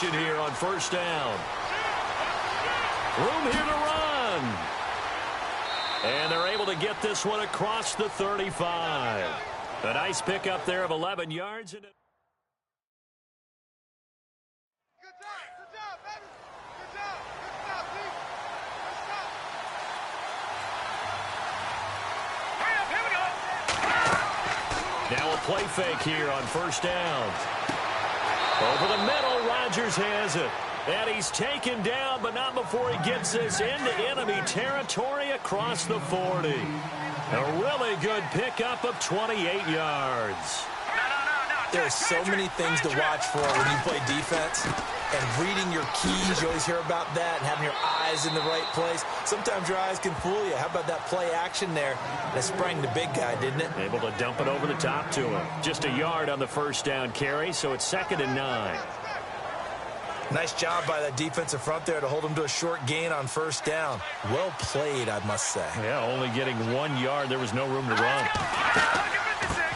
formation here on first down. Room here to run. And they're able to get this one across the 35. A nice pickup there of 11 yards. Now a play fake here on first down. Over the middle, Rodgers has it. And he's taken down, but not before he gets this into enemy territory across the 40. A really good pickup of 28 yards. There's so many things to watch for when you play defense. And reading your keys, you always hear about that, and having your eyes in the right place. Sometimes your eyes can fool you. How about that play action there? That sprang the big guy, didn't it? Able to dump it over the top to him. Just a yard on the first down carry, so it's 2nd and 9. Nice job by that defensive front there to hold him to a short gain on first down. Well played, I must say. Yeah, only getting 1 yard. There was no room to run.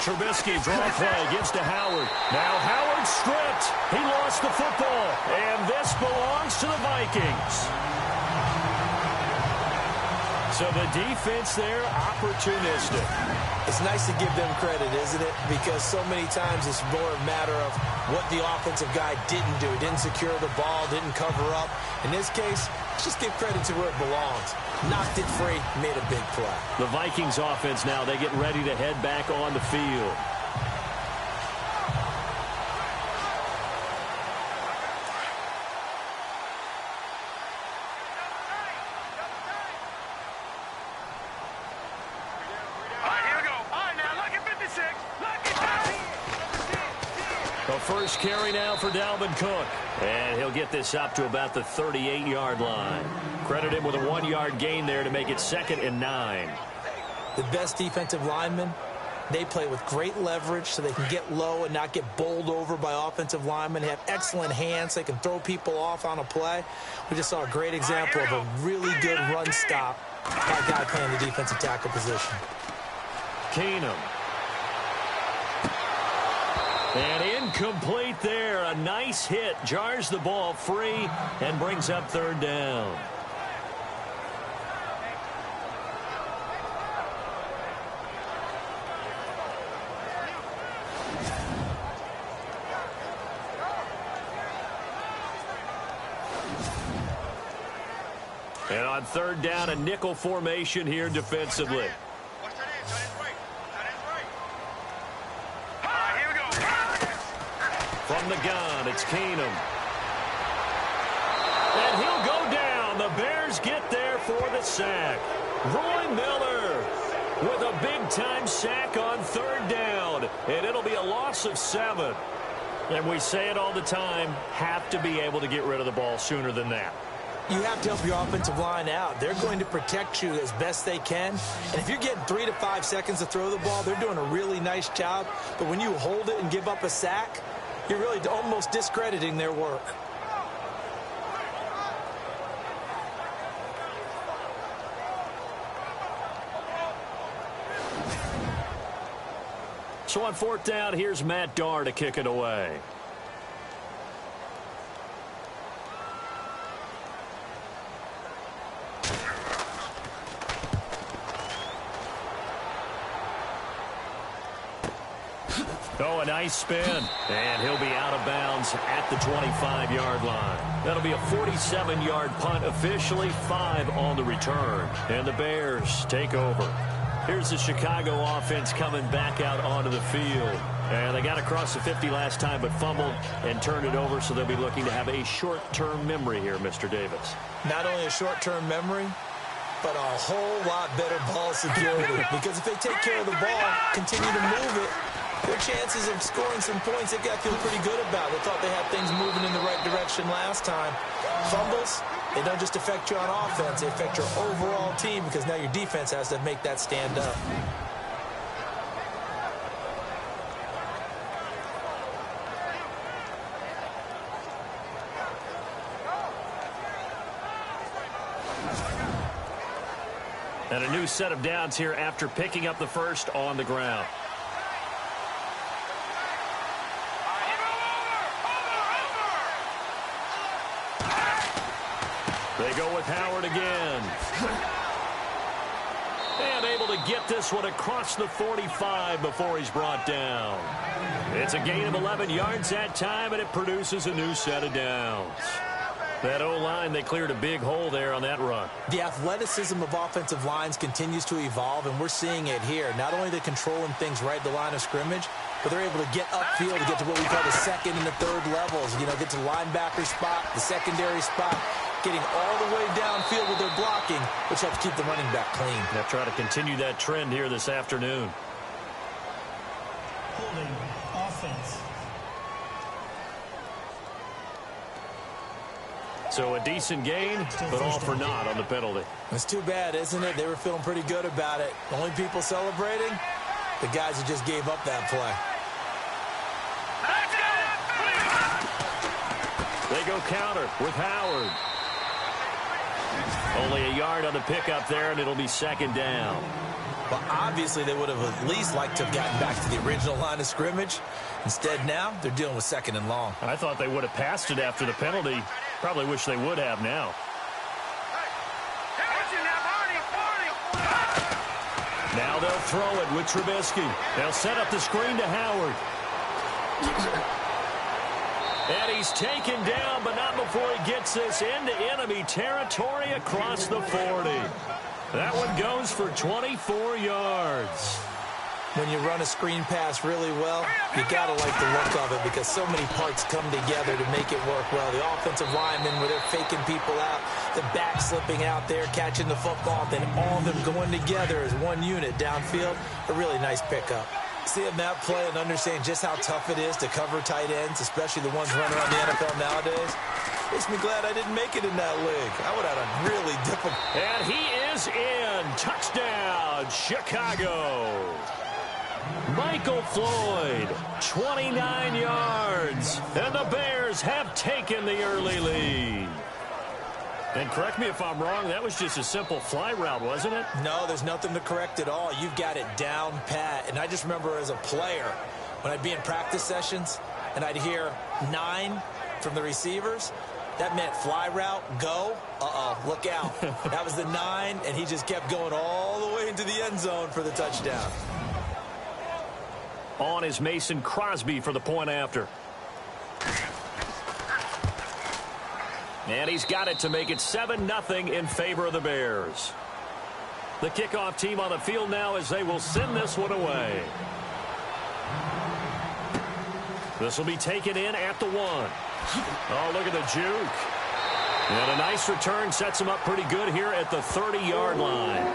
Trubisky draw play, gives to Howard. Now Howard stripped. He lost the football. And this belongs to the Vikings. So the defense there, opportunistic. It's nice to give them credit, isn't it? Because so many times it's more a matter of what the offensive guy didn't do. Didn't secure the ball, didn't cover up. In this case, just give credit to where it belongs. Knocked it free, made a big play. The Vikings offense now, they get ready to head back on the field. First carry now for Dalvin Cook. And he'll get this up to about the 38-yard line. Credit him with a 1-yard gain there to make it 2nd and 9. The best defensive linemen, they play with great leverage so they can get low and not get bowled over by offensive linemen. They have excellent hands. They can throw people off on a play. We just saw a great example of a really good run stop by a guy playing the defensive tackle position. Keenum. And incomplete there. A nice hit. Jars the ball free and brings up 3rd down. And on 3rd down, a nickel formation here defensively. From the gun, it's Keenum. And he'll go down. The Bears get there for the sack. Roy Miller with a big-time sack on 3rd down. And it'll be a loss of 7. And we say it all the time, have to be able to get rid of the ball sooner than that. You have to help your offensive line out. They're going to protect you as best they can. And if you're getting 3 to 5 seconds to throw the ball, they're doing a really nice job. But when you hold it and give up a sack, you're really almost discrediting their work. So on 4th down, here's Matt Darr to kick it away. Oh, a nice spin. And he'll be out of bounds at the 25-yard line. That'll be a 47-yard punt, officially 5 on the return. And the Bears take over. Here's the Chicago offense coming back out onto the field. And they got across the 50 last time but fumbled and turned it over, so they'll be looking to have a short-term memory here, Mr. Davis. Not only a short-term memory, but a whole lot better ball security. Because if they take care of the ball, continue to move it, their chances of scoring some points, they got to feel pretty good about. They thought they had things moving in the right direction last time. Fumbles, they don't just affect you on offense. They affect your overall team because now your defense has to make that stand up. And a new set of downs here after picking up the first on the ground. They go with Howard again. And able to get this one across the 45 before he's brought down. It's a gain of 11 yards that time, and it produces a new set of downs. That O-line, they cleared a big hole there on that run. The athleticism of offensive lines continues to evolve, and we're seeing it here. Not only they're controlling things right at the line of scrimmage, but they're able to get upfield to get to what we call the second and the third levels. You know, get to the linebacker spot, the secondary spot, getting all the way downfield with their blocking, which helps keep the running back clean. They'll try to continue that trend here this afternoon. Holding offense. So a decent gain, but all for naught on the penalty. It's too bad, isn't it? They were feeling pretty good about it. The only people celebrating, the guys who just gave up that play. They go counter with Howard. Only a yard on the pickup there, and it'll be second down. Well, obviously, they would have at least liked to have gotten back to the original line of scrimmage. Instead, now, they're dealing with second and long. I thought they would have passed it after the penalty. Probably wish they would have now. Now they'll throw it with Trubisky. They'll set up the screen to Howard. And he's taken down, but not before he gets this into enemy territory across the 40. That one goes for 24 yards. When you run a screen pass really well, you got to like the look of it because so many parts come together to make it work well. The offensive linemen, where they're faking people out, the back slipping out there, catching the football, then all of them going together as one unit downfield. A really nice pickup. Seeing that play and understanding just how tough it is to cover tight ends, especially the ones running around the NFL nowadays, makes me glad I didn't make it in that league. I would have had a really difficult... And he is in. Touchdown, Chicago. Michael Floyd, 29 yards, and the Bears have taken the early lead. And correct me if I'm wrong, that was just a simple fly route, wasn't it? No, there's nothing to correct at all. You've got it down pat. And I just remember as a player, when I'd be in practice sessions, and I'd hear 9 from the receivers, that meant fly route, go, look out. That was the 9, and he just kept going all the way into the end zone for the touchdown. On is Mason Crosby for the point after. And he's got it to make it 7-0 in favor of the Bears. The kickoff team on the field now as they will send this one away. This will be taken in at the 1. Oh, look at the juke. And a nice return sets him up pretty good here at the 30-yard line.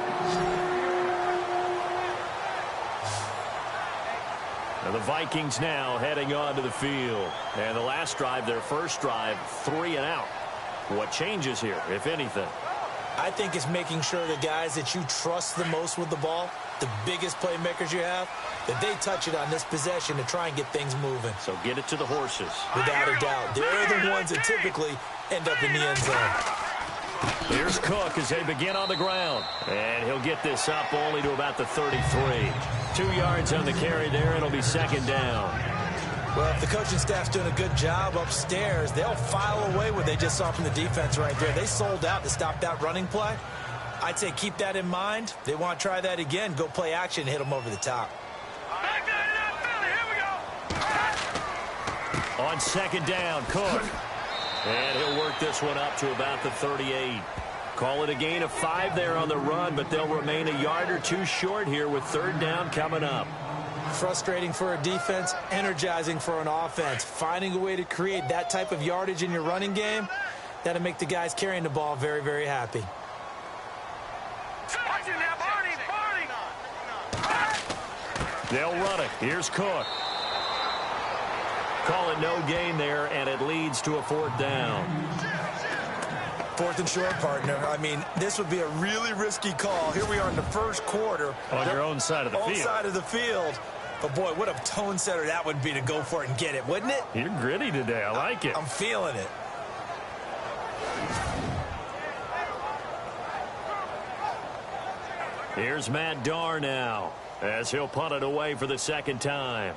And the Vikings now heading onto the field. And the last drive, their first drive, 3 and out. What changes here, if anything? I think it's making sure the guys that you trust the most with the ball, the biggest playmakers you have, that they touch it on this possession to try and get things moving. So get it to the horses. Without a doubt. They're the ones that typically end up in the end zone. Here's Cook as they begin on the ground. And he'll get this up only to about the 33. 2 yards on the carry there. It'll be second down. Well, if the coaching staff's doing a good job upstairs, they'll file away what they just saw from the defense right there. They sold out to stop that running play. I'd say keep that in mind. They want to try that again. Go play action, hit them over the top. On second down, Cook. And he'll work this one up to about the 38. Call it a gain of 5 there on the run, but they'll remain a yard or 2 short here with third down coming up. Frustrating for a defense, energizing for an offense. Finding a way to create that type of yardage in your running game, that'll make the guys carrying the ball very, very happy. They'll run it. Here's Cook. Call it no gain there, and it leads to a 4th down. 4th and short, partner. I mean, this would be a really risky call. Here we are in the first quarter. On your own side of the field. Own side of the field. But, boy, what a tone setter that would be to go for it and get it, wouldn't it? You're gritty today. I like it. I'm feeling it. Here's Matt Darr now as he'll punt it away for the second time.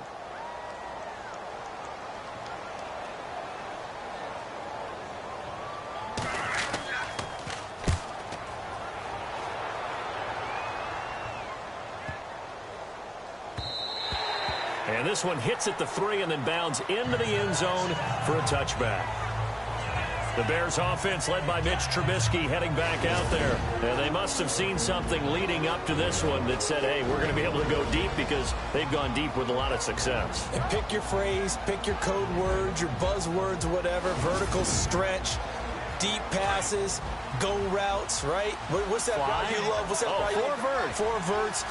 And this one hits at the 3 and then bounds into the end zone for a touchback. The Bears offense led by Mitch Trubisky heading back out there. And they must have seen something leading up to this one that said, hey, we're going to be able to go deep because they've gone deep with a lot of success. And pick your phrase, pick your code words, your buzzwords, whatever, vertical stretch, deep passes, go routes, right? What's that route you love? What's that route you love? 4 verts. 4 verts.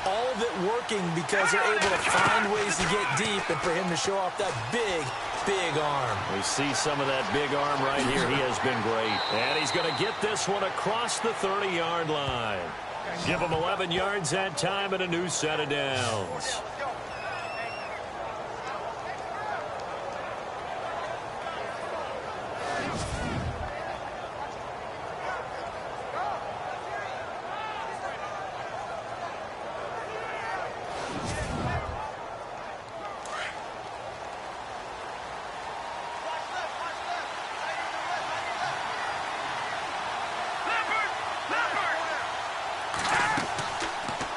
All of it working because they're able to find ways to get deep and for him to show off that big arm. We see some of that big arm right here. He has been great. And he's going to get this one across the 30-yard line. Give him 11 yards that time and a new set of downs.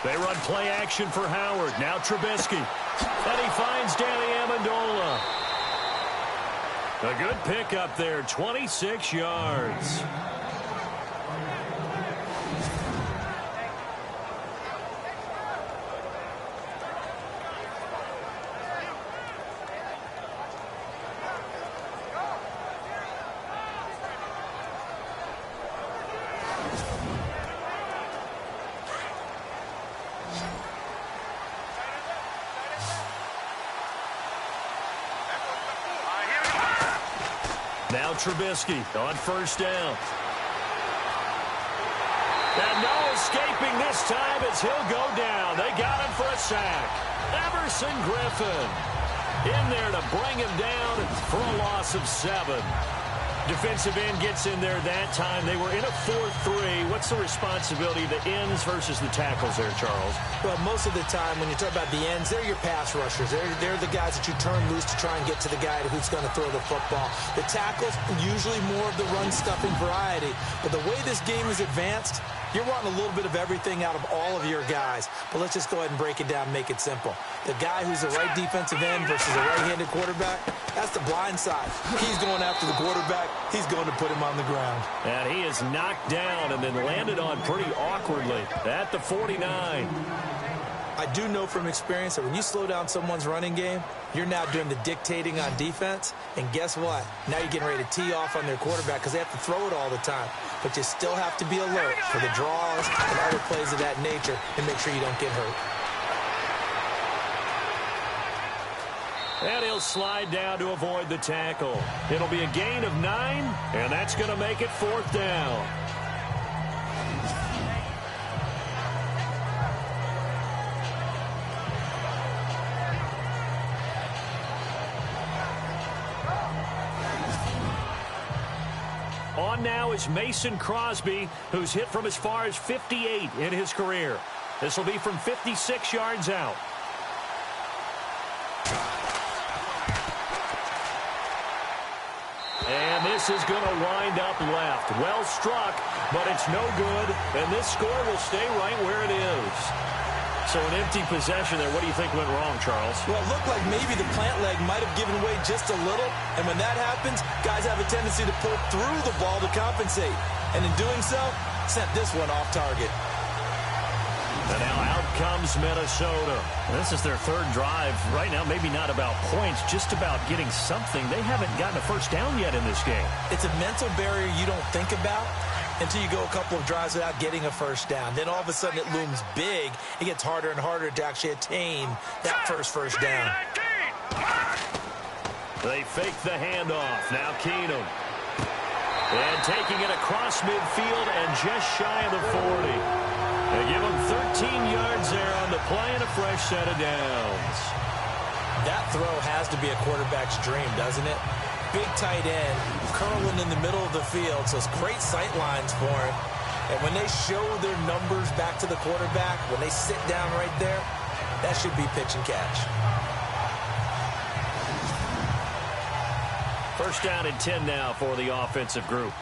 They run play action for Howard. Now Trubisky. And he finds Danny Amendola. A good pickup there, 26 yards. Now Trubisky on first down. And no escaping this time as he'll go down. They got him for a sack. Everson Griffin in there to bring him down for a loss of 7. Defensive end gets in there that time. They were in a 4-3. What's the responsibility of the ends versus the tackles there, Charles? Well, most of the time when you talk about the ends, they're your pass rushers. They're the guys that you turn loose to try and get to the guy who's going to throw the football. The tackles, usually more of the run-stuffing variety. But the way this game is advanced, you're wanting a little bit of everything out of all of your guys. But let's just go ahead and break it down and make it simple. The guy who's the right defensive end versus a right-handed quarterback, that's the blind side. He's going after the quarterback. He's going to put him on the ground. And he is knocked down and then landed on pretty awkwardly at the 49. I do know from experience that when you slow down someone's running game, you're now doing the dictating on defense. And guess what? Now you're getting ready to tee off on their quarterback because they have to throw it all the time. But you still have to be alert for the draws and other plays of that nature and make sure you don't get hurt. And he'll slide down to avoid the tackle. It'll be a gain of 9, and that's going to make it 4th down. On now is Mason Crosby, who's hit from as far as 58 in his career. This will be from 56 yards out. And this is going to wind up left. Well struck, but it's no good. And this score will stay right where it is. So an empty possession there. What do you think went wrong, Charles? Well, it looked like maybe the plant leg might have given way just a little. And when that happens, guys have a tendency to pull through the ball to compensate. And in doing so, sent this one off target. And now out comes Minnesota. This is their 3rd drive. Right now, maybe not about points, just about getting something. They haven't gotten a first down yet in this game. It's a mental barrier you don't think about until you go a couple of drives without getting a first down. Then all of a sudden it looms big. It gets harder and harder to actually attain that first down. They fake the handoff. Now Keenum. And taking it across midfield and just shy of the 40. They give him 13 yards there on the play and a fresh set of downs. That throw has to be a quarterback's dream, doesn't it? Big tight end, curling in the middle of the field, so it's great sight lines for him. And when they show their numbers back to the quarterback, when they sit down right there, that should be pitch and catch. First down and 10 now for the offensive group.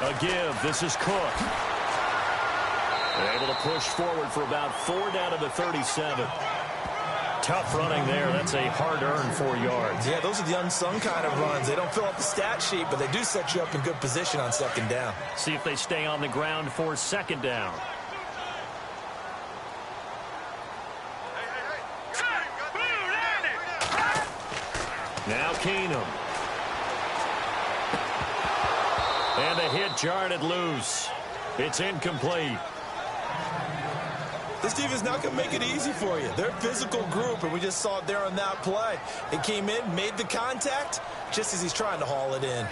A give. This is Cook. Able to push forward for about 4 down to the 37. Tough running there. That's a hard-earned 4 yards. Yeah, those are the unsung kind of runs. They don't fill up the stat sheet, but they do set you up in good position on second down. See if they stay on the ground for second down. Now Keenum. And a hit jarred it loose. It's incomplete. This defense is not going to make it easy for you. They're a physical group, and we just saw it there on that play. It came in, made the contact, just as he's trying to haul it in.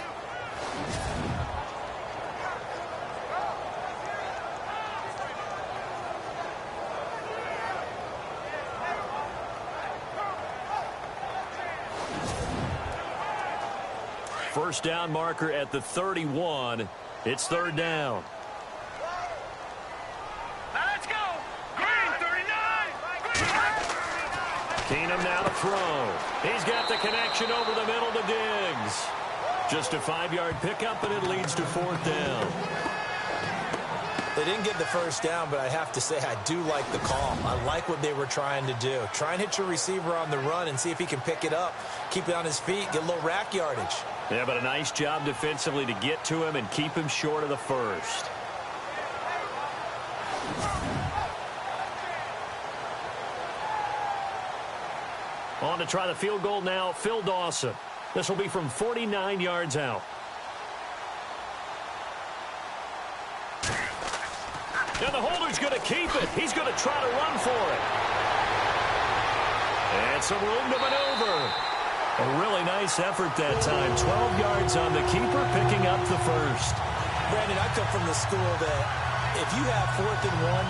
First down marker at the 31. It's third down. Let's go. Green 39. Keenum now to throw. He's got the connection over the middle to Diggs. Just a 5-yard pickup, and it leads to fourth down. They didn't get the first down, but I have to say I do like the call. I like what they were trying to do. Try and hit your receiver on the run and see if he can pick it up. Keep it on his feet, get a little rack yardage. Yeah, but a nice job defensively to get to him and keep him short of the first. On to try the field goal now, Phil Dawson. This will be from 49 yards out. And the holder's going to keep it. He's going to try to run for it. And some room to maneuver. A really nice effort that time. 12 yards on the keeper, picking up the first. Brandon, I come from the school that if you have 4th and 1,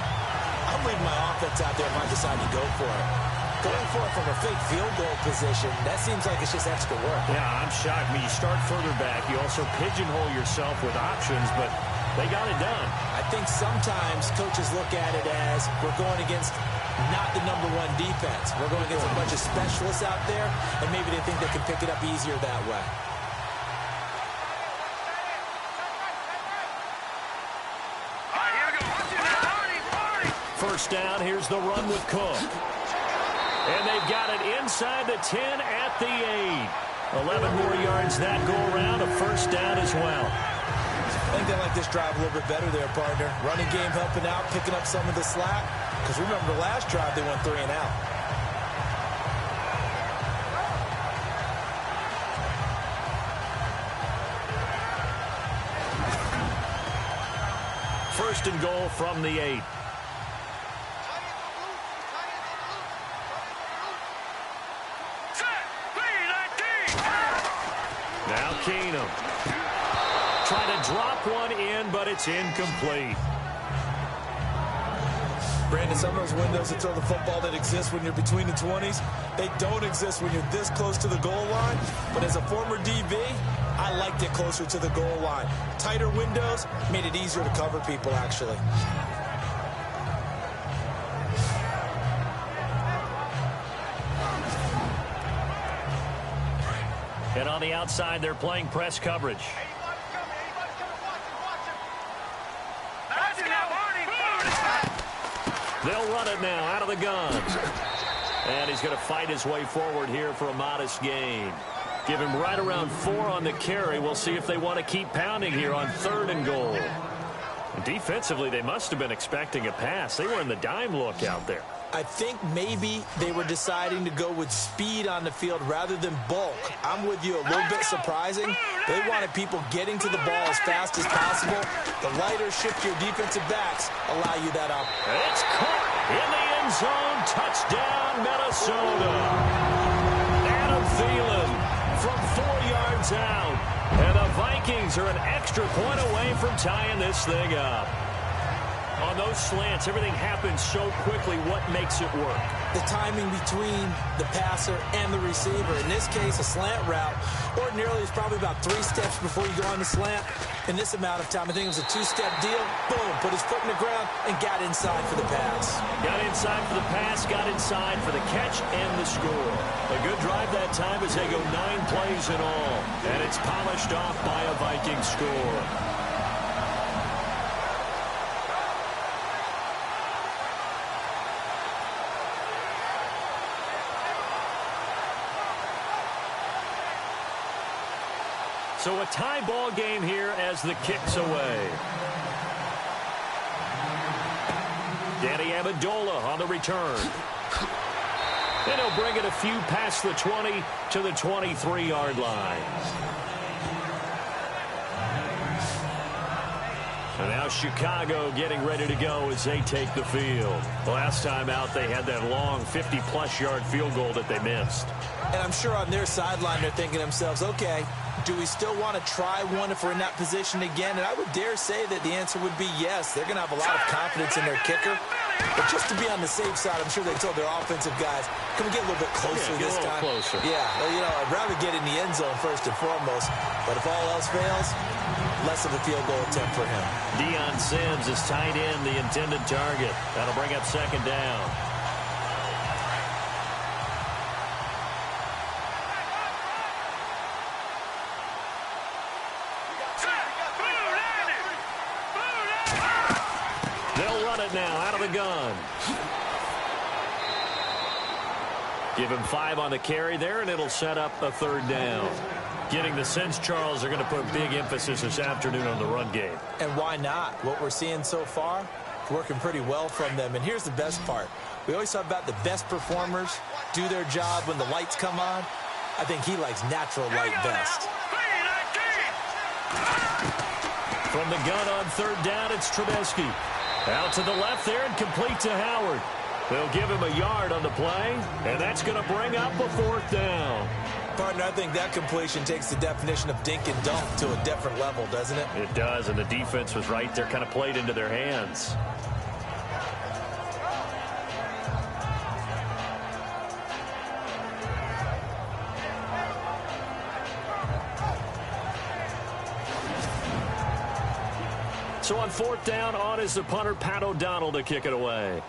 I'm leaving my offense out there if I decide to go for it. Going for it from a fake field goal position, that seems like it's just extra work. Yeah, I'm shocked. I mean, you start further back. You also pigeonhole yourself with options, but they got it done. I think sometimes coaches look at it as we're going against not the #1 defense. We're going against a bunch of specialists out there, and maybe they think they can pick it up easier that way. All right, here we go. Party. First down, here's the run with Cook. And they've got it inside the 10 at the 8. 11 more yards that go around, a first down as well. I think they like this drive a little bit better there, partner. Running game helping out, picking up some of the slack. Because remember, the last drive, they went 3 and out. First and goal from the 8. Now Keenum. Trying to drop one in, but it's incomplete. Brandon, some of those windows to throw the football that exist when you're between the 20s, they don't exist when you're this close to the goal line. But as a former DB, I liked it closer to the goal line. Tighter windows made it easier to cover people, actually. And on the outside, they're playing press coverage. They'll run it now out of the gun. And he's going to fight his way forward here for a modest gain. Give him right around 4 on the carry. We'll see if they want to keep pounding here on 3rd and goal. Defensively, they must have been expecting a pass. They were in the dime look out there. I think maybe they were deciding to go with speed on the field rather than bulk. I'm with you, a little bit surprising. They wanted people getting to the ball as fast as possible. The lighter, shiftier defensive backs allow you that up. It's caught in the end zone. Touchdown, Minnesota. Adam Thielen from 4 yards out. And the Vikings are an extra point away from tying this thing up. On those slants, everything happens so quickly. What makes it work? The timing between the passer and the receiver. In this case, a slant route. Ordinarily, it's probably about 3 steps before you go on the slant. In this amount of time, I think it was a 2-step deal. Boom, put his foot in the ground and got inside for the pass. Got inside for the pass, got inside for the catch and the score. A good drive that time as they go 9 plays in all. And it's polished off by a Viking score. So a tie ball game here as the kick's away. Danny Amendola on the return. And he'll bring it a few past the 20 to the 23-yard line. And now Chicago getting ready to go as they take the field. Last time out, they had that long 50-plus yard field goal that they missed. And I'm sure on their sideline they're thinking to themselves, okay, do we still want to try one if we're in that position again? And I would dare say that the answer would be yes. They're going to have a lot of confidence in their kicker. But just to be on the safe side, I'm sure they told their offensive guys, can we get a little bit closer this time? Closer. Yeah, well, you know, I'd rather get in the end zone first and foremost. But if all else fails, less of a field goal attempt for him. Deion Sims is tied in the intended target. That'll bring up second down. They'll run it now out of the gun. Give him 5 on the carry there, and it'll set up a third down. Getting the sense, Charles, are going to put big emphasis this afternoon on the run game. And why not? What we're seeing so far, working pretty well from them. And here's the best part. We always talk about the best performers do their job when the lights come on. I think he likes natural light best. From the gun on third down, it's Trubisky. Out to the left there and complete to Howard. They'll give him a yard on the play, and that's going to bring up a fourth down. Partner, I think that completion takes the definition of dink and dunk to a different level, doesn't it? It does, and the defense was right there, kind of played into their hands. So on fourth down, on is the punter, Pat O'Donnell, to kick it away.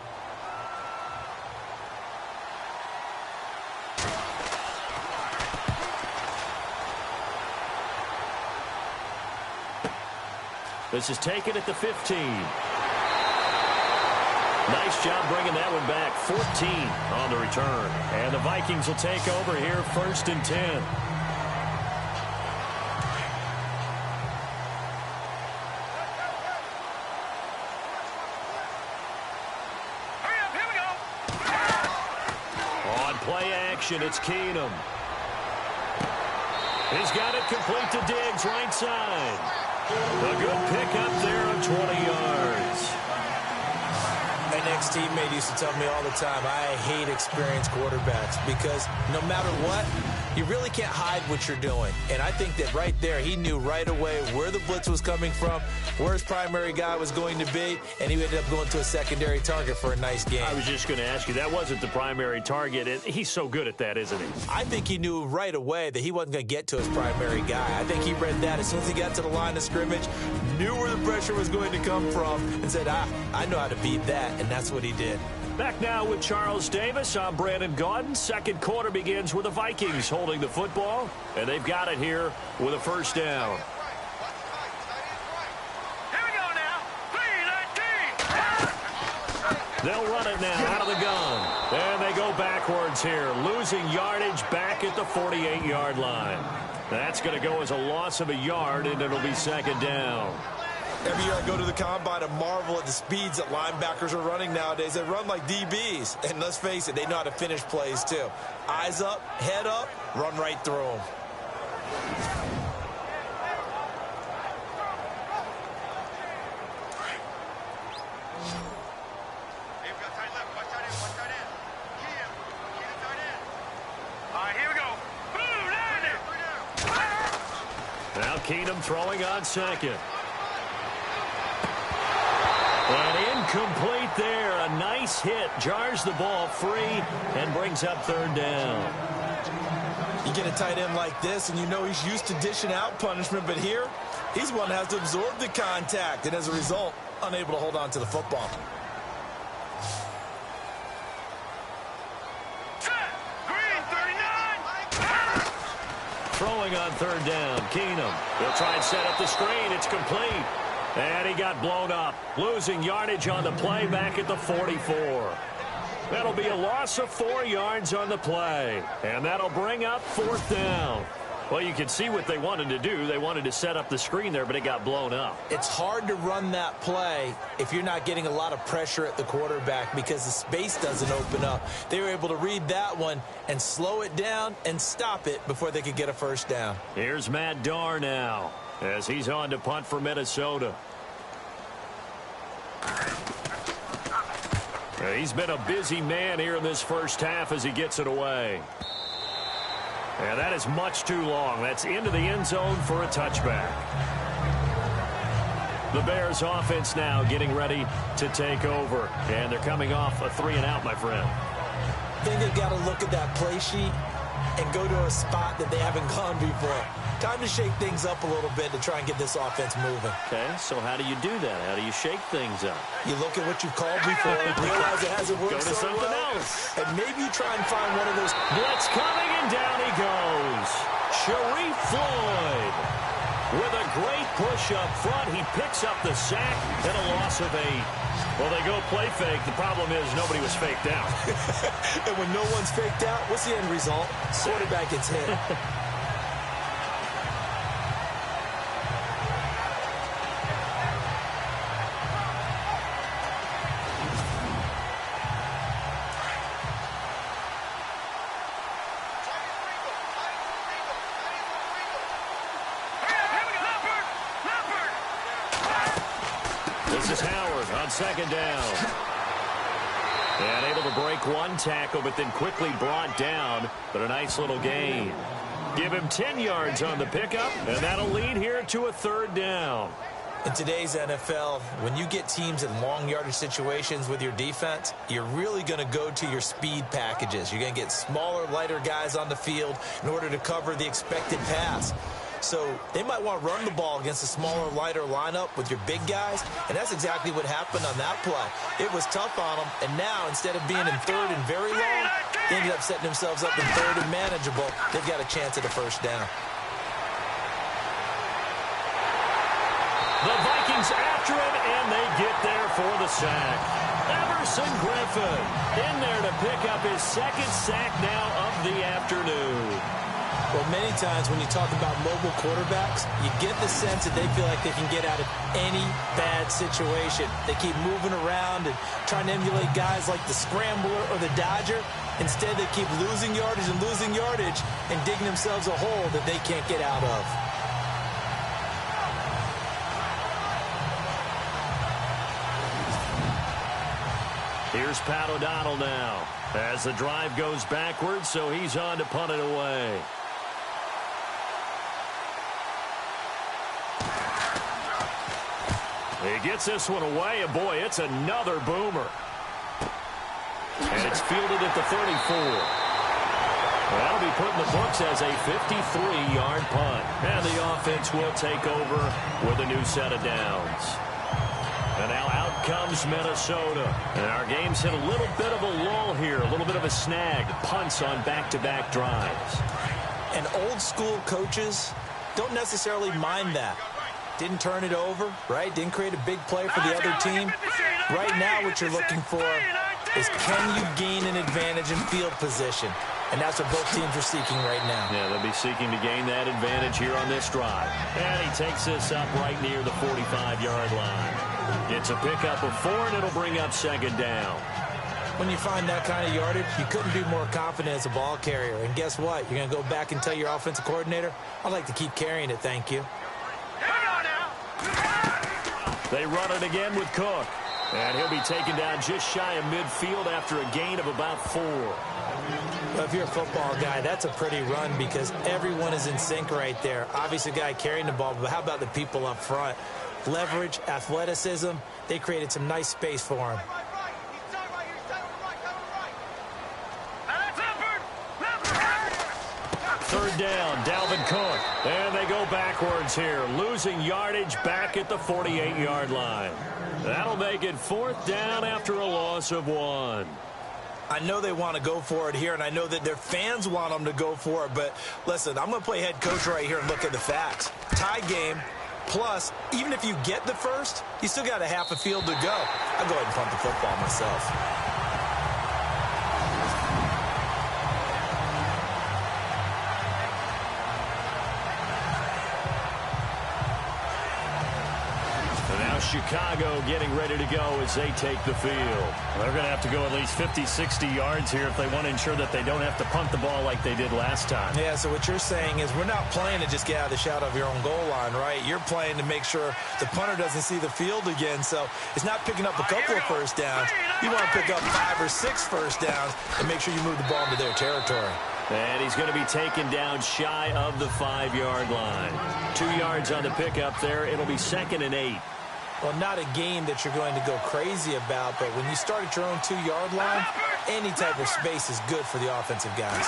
This is taken at the 15. Nice job bringing that one back. 14 on the return. And the Vikings will take over here, 1st and 10. It's Keenum. He's got it complete to Diggs, right side. A good pickup there of 20 yards. My next teammate used to tell me all the time, I hate experienced quarterbacks because no matter what, you really can't hide what you're doing. And I think that right there, he knew right away where the blitz was coming from, where his primary guy was going to be, and he ended up going to a secondary target for a nice game. I was just going to ask you, that wasn't the primary target. He's so good at that, isn't he? I think he knew right away that he wasn't going to get to his primary guy. I think he read that as soon as he got to the line of scrimmage, knew where the pressure was going to come from, and said, I know how to beat that, and that's what he did. Back now with Charles Davis. I'm Brandon Gaudin. Second quarter begins with the Vikings holding the football, and they've got it here with a first down. Here we go now. 3-19. They'll run it now out of the gun. And they go backwards here, losing yardage back at the 48-yard line. That's going to go as a loss of a yard, and it'll be second down. Every year I go to the combine and marvel at the speeds that linebackers are running nowadays. They run like DBs. And let's face it, they know how to finish plays too. Eyes up, head up, run right through them. All right, here we go. Now Keenum throwing on second. And incomplete there. A nice hit. Jars the ball free and brings up third down. You get a tight end like this, and you know he's used to dishing out punishment, but here, he's one that has to absorb the contact, and as a result, unable to hold on to the football. Green, 39. Throwing on third down. Keenum. They'll try and set up the screen. It's complete. And he got blown up, losing yardage on the play back at the 44. That'll be a loss of 4 yards on the play. And that'll bring up fourth down. Well, you can see what they wanted to do. They wanted to set up the screen there, but it got blown up. It's hard to run that play if you're not getting a lot of pressure at the quarterback because the space doesn't open up. They were able to read that one and slow it down and stop it before they could get a first down. Here's Matt Darr now as he's on to punt for Minnesota. He's been a busy man here in this first half as he gets it away. And that is much too long. That's into the end zone for a touchback. The Bears offense now getting ready to take over. And they're coming off a 3-and-out, my friend. I think they've got to look at that play sheet and go to a spot that they haven't gone before. Time to shake things up a little bit to try and get this offense moving. Okay, so how do you do that? How do you shake things up? You look at what you've called before, realize it hasn't worked Go to so something well, else. and maybe you try and find one of those. Blitz coming, and down he goes. Sharif Floyd with a great push up front. He picks up the sack and a loss of 8. Well, they go play fake. The problem is nobody was faked out. And when no one's faked out, what's the end result? Quarterback gets hit. This is Howard on second down. And able to break one tackle, but then quickly brought down. But a nice little gain. Give him 10 yards on the pickup, and that'll lead here to a 3rd down. In today's NFL, when you get teams in long yardage situations with your defense, you're really going to go to your speed packages. You're going to get smaller, lighter guys on the field in order to cover the expected pass. So they might want to run the ball against a smaller, lighter lineup with your big guys, and that's exactly what happened on that play. It was tough on them, and now instead of being in 3rd and very long, they ended up setting themselves up in 3rd and manageable. They've got a chance at a first down. The Vikings after him, and they get there for the sack. Everson Griffin in there to pick up his 2nd sack now of the afternoon. Well, many times when you talk about mobile quarterbacks, you get the sense that they feel like they can get out of any bad situation. They keep moving around and trying to emulate guys like the Scrambler or the Dodger. Instead, they keep losing yardage and digging themselves a hole that they can't get out of. Here's Pat O'Donnell now as the drive goes backwards, so he's on to punt it away. He gets this one away, and boy, it's another boomer. And it's fielded at the 34. That'll be put in the books as a 53-yard punt. And the offense will take over with a new set of downs. And now out comes Minnesota. And our game's hit a little bit of a lull here, a little bit of a snag. Punts on back-to-back drives. And old-school coaches don't necessarily mind that. Didn't turn it over, right? Didn't create a big play for the other team. Right now what you're looking for is can you gain an advantage in field position? And that's what both teams are seeking right now. Yeah, they'll be seeking to gain that advantage here on this drive. And he takes this up right near the 45-yard line. It's a pickup of 4, and it'll bring up 2nd down. When you find that kind of yardage, you couldn't be more confident as a ball carrier. And guess what? You're going to go back and tell your offensive coordinator, I'd like to keep carrying it, thank you. They run it again with Cook. And he'll be taken down just shy of midfield after a gain of about 4. Well, if you're a football guy, that's a pretty run because everyone is in sync right there. Obviously, the guy carrying the ball, but how about the people up front? Leverage, athleticism, they created some nice space for him. Third down, Dalvin Cook. And they go backwards here, losing yardage back at the 48-yard line. That'll make it 4th down after a loss of 1. I know they want to go for it here, and I know that their fans want them to go for it, but listen, I'm going to play head coach right here and look at the facts. Tie game, plus, even if you get the first, you still got a half a field to go. I'll go ahead and punt the football myself. Now Chicago getting ready to go as they take the field. They're going to have to go at least 50, 60 yards here if they want to ensure that they don't have to punt the ball like they did last time. Yeah, so what you're saying is we're not playing to just get out of the shadow of your own goal line, right? You're playing to make sure the punter doesn't see the field again. So it's not picking up a couple of first downs. You want to pick up 5 or 6 first downs and make sure you move the ball into their territory. And he's going to be taken down shy of the 5-yard line. 2 yards on the pickup there. It'll be 2nd and 8. Well, not a game that you're going to go crazy about, but when you start at your own 2-yard line, any type of space is good for the offensive guys.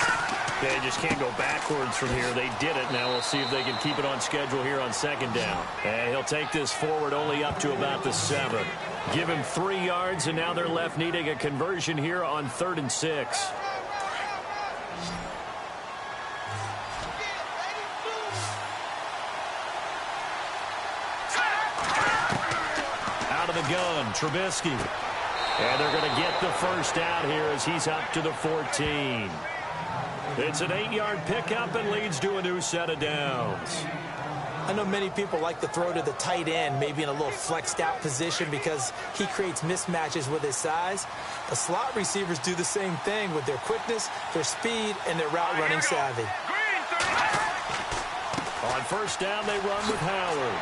They just can't go backwards from here. They did it. Now we'll see if they can keep it on schedule here on 2nd down. And he'll take this forward only up to about the 7. Give him 3 yards, and now they're left needing a conversion here on 3rd and 6. Out of the gun, Trubisky. And they're going to get the first down here as he's up to the 14. It's an 8-yard pickup and leads to a new set of downs. I know many people like to throw to the tight end, maybe in a little flexed out position because he creates mismatches with his size. The slot receivers do the same thing with their quickness, their speed, and their route running savvy. On first down, they run with Howard.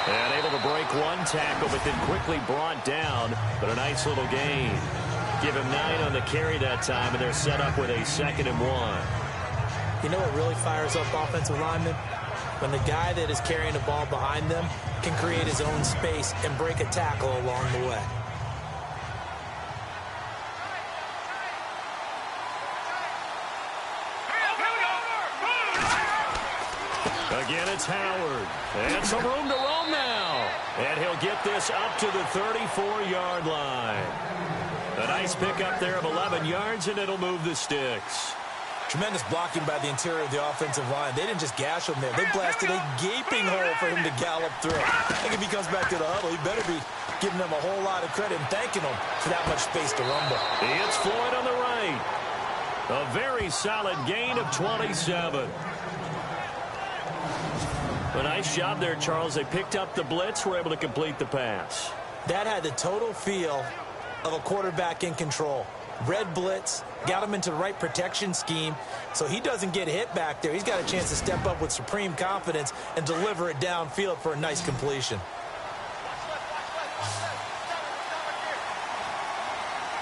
And able to break one tackle, but then quickly brought down. But a nice little gain. Give him 9 on the carry that time, and they're set up with a 2nd and 1. You know what really fires up offensive linemen? When the guy that is carrying the ball behind them can create his own space and break a tackle along the way. Again, it's Howard. And some room to roam now. And he'll get this up to the 34-yard line. A nice pickup there of 11 yards, and it'll move the sticks. Tremendous blocking by the interior of the offensive line. They didn't just gash him there. They blasted a gaping hole for him to gallop through. I think if he comes back to the huddle, he better be giving them a whole lot of credit and thanking them for that much space to rumble. It's Floyd on the right. A very solid gain of 27. A nice job there, Charles. They picked up the blitz, were able to complete the pass. That had the total feel of a quarterback in control. Red blitz, got him into the right protection scheme, so he doesn't get hit back there. He's got a chance to step up with supreme confidence and deliver it downfield for a nice completion.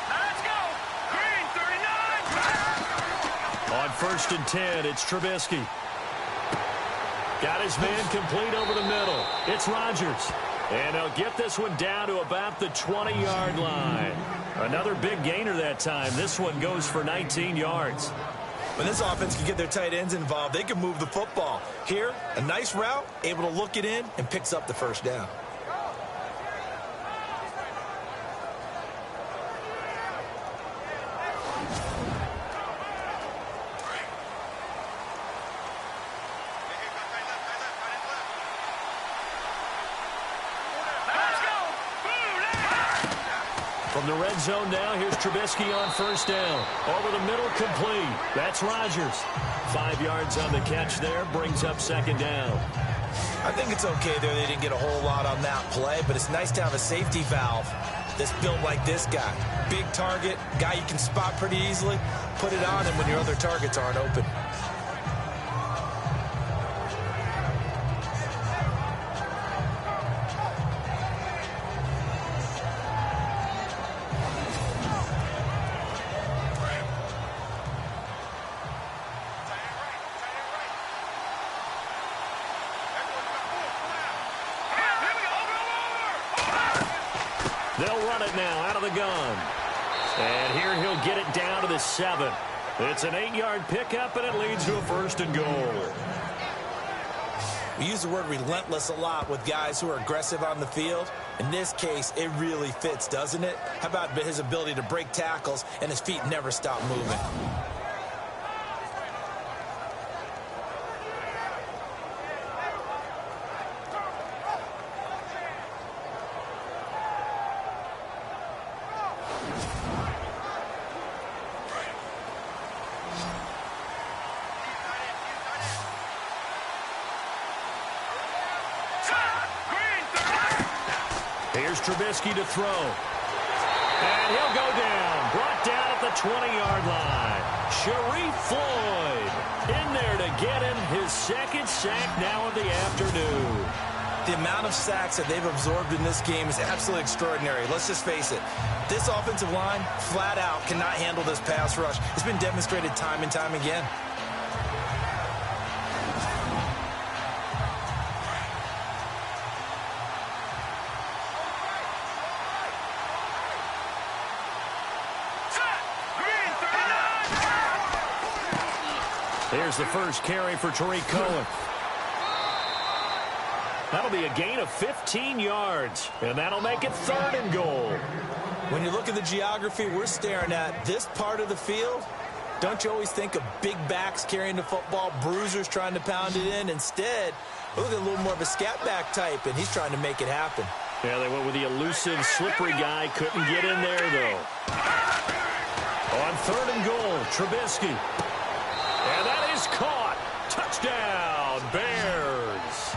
Let's go. Green 39. On 1st and 10, it's Trubisky. Got his man complete over the middle. It's Rodgers. And they'll get this one down to about the 20-yard line. Another big gainer that time. This one goes for 19 yards. When this offense can get their tight ends involved, they can move the football. Here, a nice route, able to look it in, and picks up the first down. From the red zone now, here's Trubisky on 1st down. Over the middle, complete. That's Rodgers. 5 yards on the catch there, brings up 2nd down. I think it's okay there. They didn't get a whole lot on that play, but it's nice to have a safety valve that's built like this guy. Big target, guy you can spot pretty easily. Put it on him when your other targets aren't open. They'll run it now out of the gun. And here he'll get it down to the 7. It's an 8-yard pickup, and it leads to a 1st and goal. We use the word relentless a lot with guys who are aggressive on the field. In this case, it really fits, doesn't it? How about his ability to break tackles and his feet never stop moving? Here's Trubisky to throw. And he'll go down. Brought down at the 20-yard line. Sharif Floyd in there to get him his second sack now of the afternoon. The amount of sacks that they've absorbed in this game is absolutely extraordinary. Let's just face it. This offensive line, flat out, cannot handle this pass rush. It's been demonstrated time and time again. Here's the first carry for Tariq Cohen. That'll be a gain of 15 yards, and that'll make it 3rd and goal. When you look at the geography we're staring at, this part of the field, don't you always think of big backs carrying the football, bruisers trying to pound it in? Instead, look at a little more of a scat back type, and he's trying to make it happen. Yeah, they went with the elusive, slippery guy. Couldn't get in there, though. On 3rd and goal, Trubisky. And that is caught. Touchdown, Bears.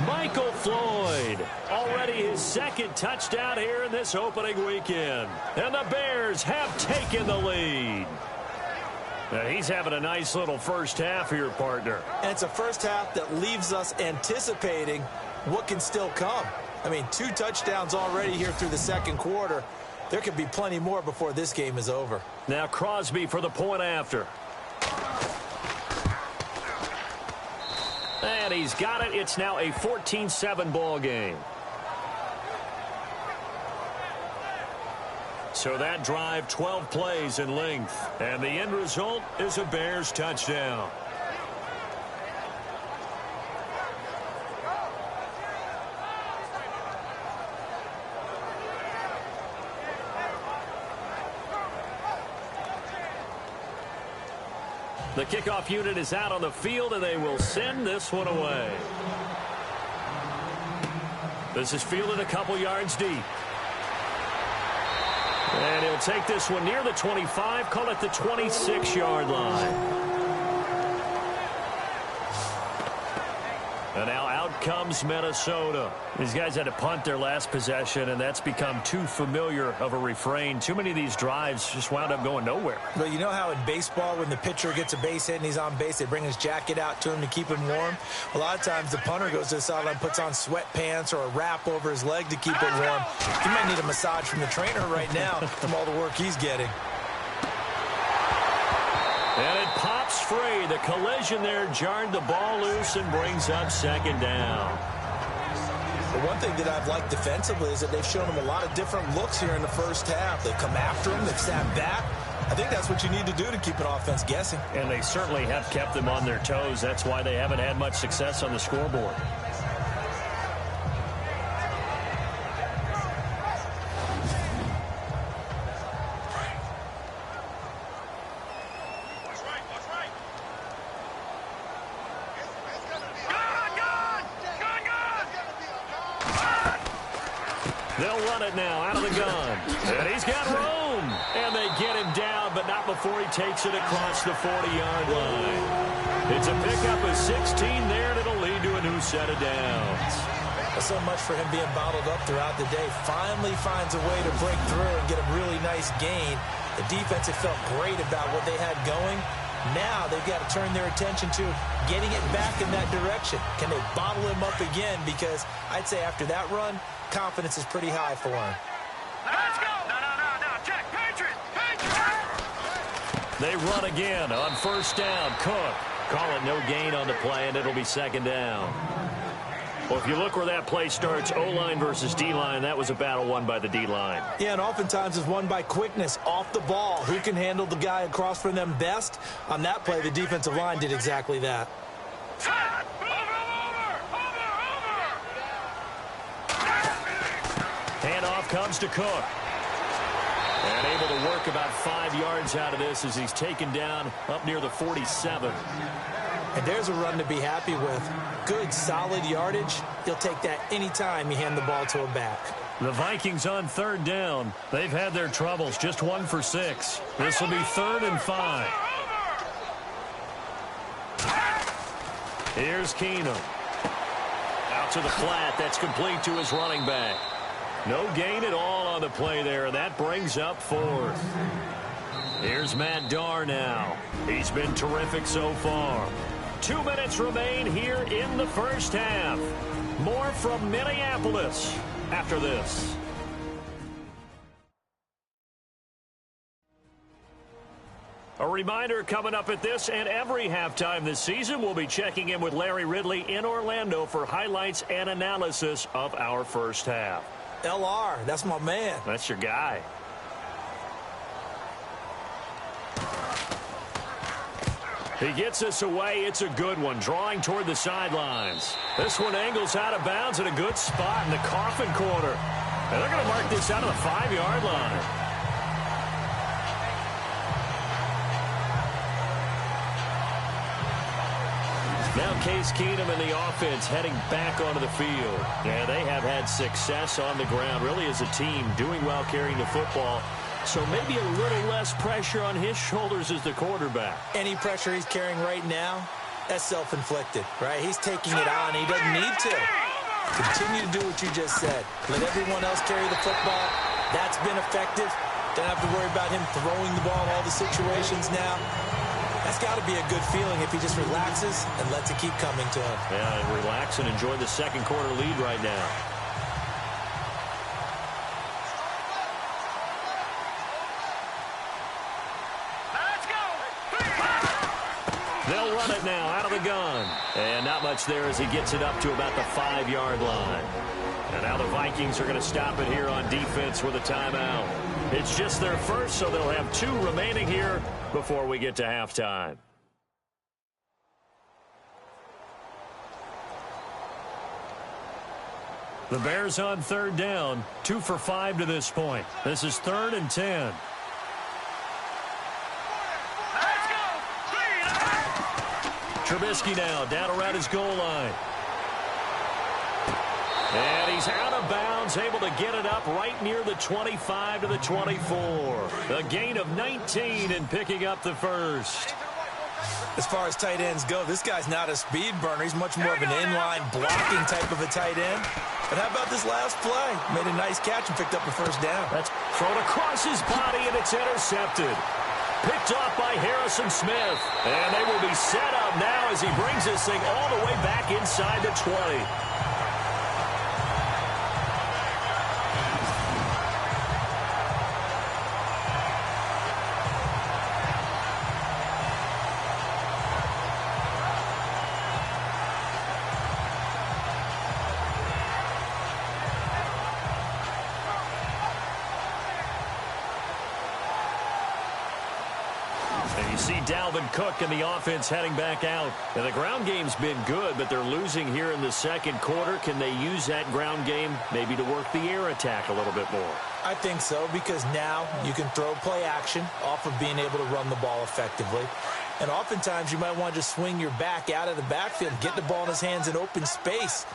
Michael Floyd, already his second touchdown here in this opening weekend. And the Bears have taken the lead. Now, he's having a nice little first half here, partner. And it's a first half that leaves us anticipating what can still come. I mean, 2 touchdowns already here through the second quarter. There could be plenty more before this game is over. Now Crosby for the point after. And he's got it. It's now a 14-7 ball game. So that drive, 12 plays in length. And the end result is a Bears touchdown. The kickoff unit is out on the field, and they will send this one away. This is fielded a couple yards deep. And he'll take this one near the 25, call it the 26-yard line. And now out comes Minnesota. These guys had to punt their last possession, and that's become too familiar of a refrain. Too many of these drives just wound up going nowhere. Well, you know how in baseball, when the pitcher gets a base hit and he's on base, they bring his jacket out to him to keep him warm? A lot of times the punter goes to the sideline, puts on sweatpants or a wrap over his leg to keep it warm. He might need a massage from the trainer right now from all the work he's getting. And it pops free. The collision there jarred the ball loose and brings up second down. The one thing that I've liked defensively is that they've shown him a lot of different looks here in the first half. They've come after him. They've sat back. I think that's what you need to do to keep an offense guessing. And they certainly have kept them on their toes. That's why they haven't had much success on the scoreboard. They'll run it now out of the gun. And he's got room. And they get him down, but not before he takes it across the 40-yard line. It's a pickup of 16 there, and it'll lead to a new set of downs. So much for him being bottled up throughout the day. Finally finds a way to break through and get a really nice gain. The defense had felt great about what they had going. Now they've got to turn their attention to getting it back in that direction. Can they bottle him up again? Because I'd say after that run, confidence is pretty high for him. Let's go! No, check! Patriots! They run again on first down. Cook. Call it no gain on the play, and it'll be second down. Well, if you look where that play starts, O-line versus D-line, that was a battle won by the D-line. Yeah, and oftentimes it's won by quickness off the ball. Who can handle the guy across from them best? On that play, the defensive line did exactly that. Handoff comes to Cook. And able to work about 5 yards out of this as he's taken down up near the 47. And there's a run to be happy with. Good, solid yardage. He'll take that anytime you hand the ball to a back. The Vikings on third down. They've had their troubles, just 1 for 6. This will be 3rd and 5. Here's Keenum. Out to the flat. That's complete to his running back. No gain at all on the play there, and that brings up fourth. Here's Matt Darr now. He's been terrific so far. 2 minutes remain here in the first half. More from Minneapolis after this. A reminder coming up at this and every halftime this season, we'll be checking in with Larry Ridley in Orlando for highlights and analysis of our first half. LR, that's my man. That's your guy. He gets us away. It's a good one, drawing toward the sidelines. This one angles out of bounds at a good spot in the coffin corner. And they're going to mark this out of the 5-yard line. Now Case Keenum and the offense heading back onto the field. Yeah, they have had success on the ground, really as a team, doing well carrying the football. So maybe a little less pressure on his shoulders as the quarterback. Any pressure he's carrying right now, that's self-inflicted, right? He's taking it on. He doesn't need to. Continue to do what you just said. Let everyone else carry the football. That's been effective. Don't have to worry about him throwing the ball in all the situations now. That's got to be a good feeling if he just relaxes and lets it keep coming to him. Yeah, and relax and enjoy the second quarter lead right now. Let's go. They'll run it now out of the gun. And not much there as he gets it up to about the 5-yard line. And now the Vikings are going to stop it here on defense with a timeout. It's just their first, so they'll have 2 remaining here before we get to halftime. The Bears on 3rd down, 2 for 5 to this point. This is 3rd and 10. Let's go. Trubisky now down around his goal line. And he's out of bounds, able to get it up right near the 25 to the 24. A gain of 19 and picking up the first. As far as tight ends go, this guy's not a speed burner. He's much more of an inline blocking type of a tight end. But how about this last play? Made a nice catch and picked up a first down. That's thrown across his body, and it's intercepted. Picked off by Harrison Smith. And they will be set up now as he brings this thing all the way back inside the 20. And you see Dalvin Cook and the offense heading back out. And the ground game's been good, but they're losing here in the second quarter. Can they use that ground game maybe to work the air attack a little bit more? I think so, because now you can throw play action off of being able to run the ball effectively. And oftentimes you might want to just swing your back out of the backfield, get the ball in his hands in open space,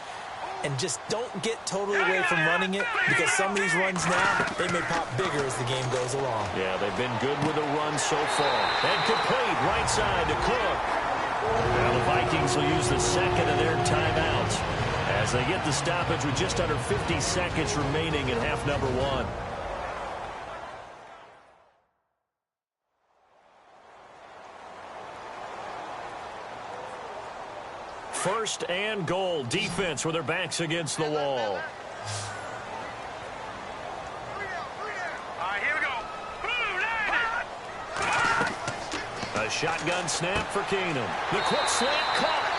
and just don't get totally away from running it, because some of these runs now, they may pop bigger as the game goes along. Yeah, they've been good with a run so far. And complete right side to Cook. Now the Vikings will use the second of their timeouts as they get the stoppage with just under 50 seconds remaining in half number 1. First and goal, defense with their backs against the wall. All right, here we go. A shotgun snap for Keenum. The quick slant caught.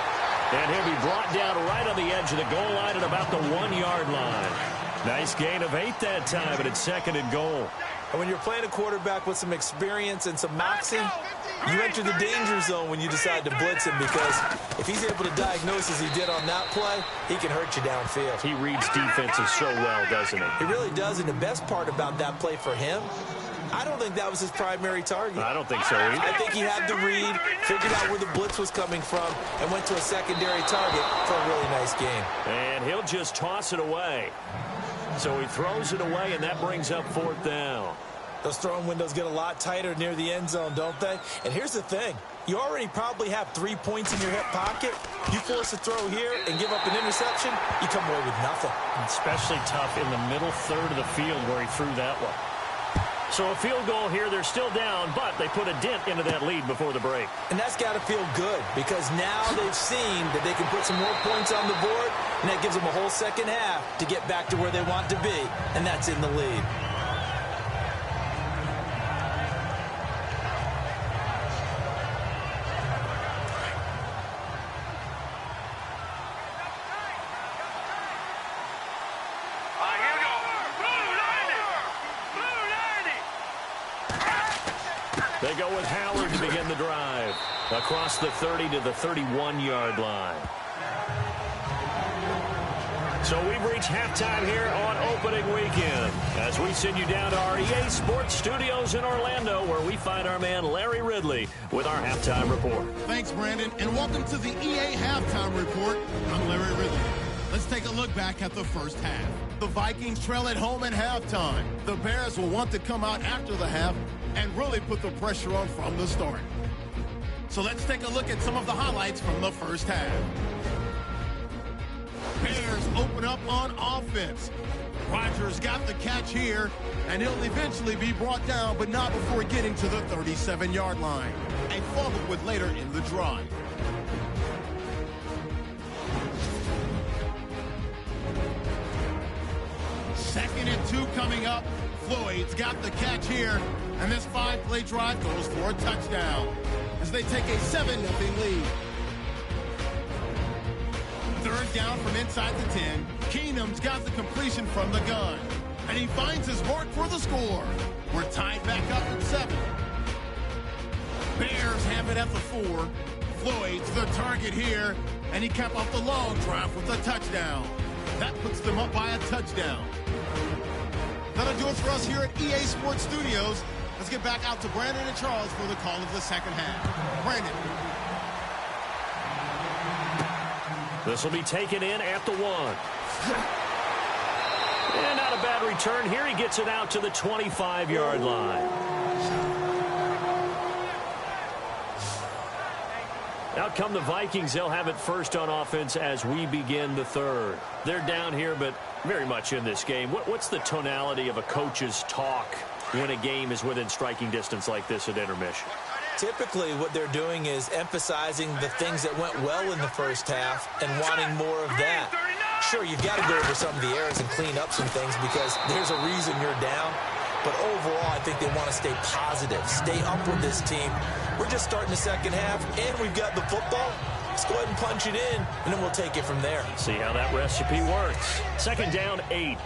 And he'll be brought down right on the edge of the goal line at about the 1-yard line. Nice gain of 8 that time, and it's second and goal. And when you're playing a quarterback with some experience and some moxie, you enter the danger zone when you decide to blitz him, because if he's able to diagnose as he did on that play, he can hurt you downfield. He reads defenses so well, doesn't he? He really does, and the best part about that play for him, I don't think that was his primary target. I don't think so either. I think he had the read, figured out where the blitz was coming from, and went to a secondary target for a really nice game. And he'll just toss it away. So he throws it away, and that brings up 4th down. Those throwing windows get a lot tighter near the end zone, don't they? And here's the thing. You already probably have 3 points in your hip pocket. You force a throw here and give up an interception, you come away with nothing. Especially tough in the middle third of the field where he threw that one. So a field goal here. They're still down, but they put a dent into that lead before the break. And that's got to feel good because now they've seen that they can put some more points on the board, and that gives them a whole second half to get back to where they want to be, and that's in the lead. They go with Howard to begin the drive. Across the 30 to the 31-yard line. So we've reached halftime here on opening weekend as we send you down to our EA Sports Studios in Orlando where we find our man Larry Ridley with our halftime report. Thanks, Brandon, and welcome to the EA Halftime Report. I'm Larry Ridley. Let's take a look back at the first half. The Vikings trail at home at halftime. The Bears will want to come out after the half and really put the pressure on from the start. So let's take a look at some of the highlights from the first half. Bears open up on offense. Rodgers got the catch here, and he'll eventually be brought down, but not before getting to the 37-yard line. A fumble with later in the drive. Second and 2 coming up. Floyd's got the catch here, and this 5-play drive goes for a touchdown as they take a 7-0 lead. Third down from inside the 10. Keenum's got the completion from the gun, and he finds his mark for the score. We're tied back up at 7. Bears have it at the 4. Floyd's the target here, and he capped off the long drive with a touchdown. That puts them up by a touchdown. That'll do it for us here at EA Sports Studios. Let's get back out to Brandon and Charles for the call of the second half. Brandon. This will be taken in at the 1. And not a bad return here. He gets it out to the 25-yard line. Out come the Vikings. They'll have it first on offense as we begin the third. They're down here, but very much in this game. What's the tonality of a coach's talk when a game is within striking distance like this at intermission? Typically, what they're doing is emphasizing the things that went well in the first half and wanting more of that. Sure, you've got to go over some of the errors and clean up some things because there's a reason you're down. But overall, I think they want to stay positive, stay up with this team. We're just starting the second half, and we've got the football. Let's go ahead and punch it in, and then we'll take it from there. See how that recipe works. Second down, 8.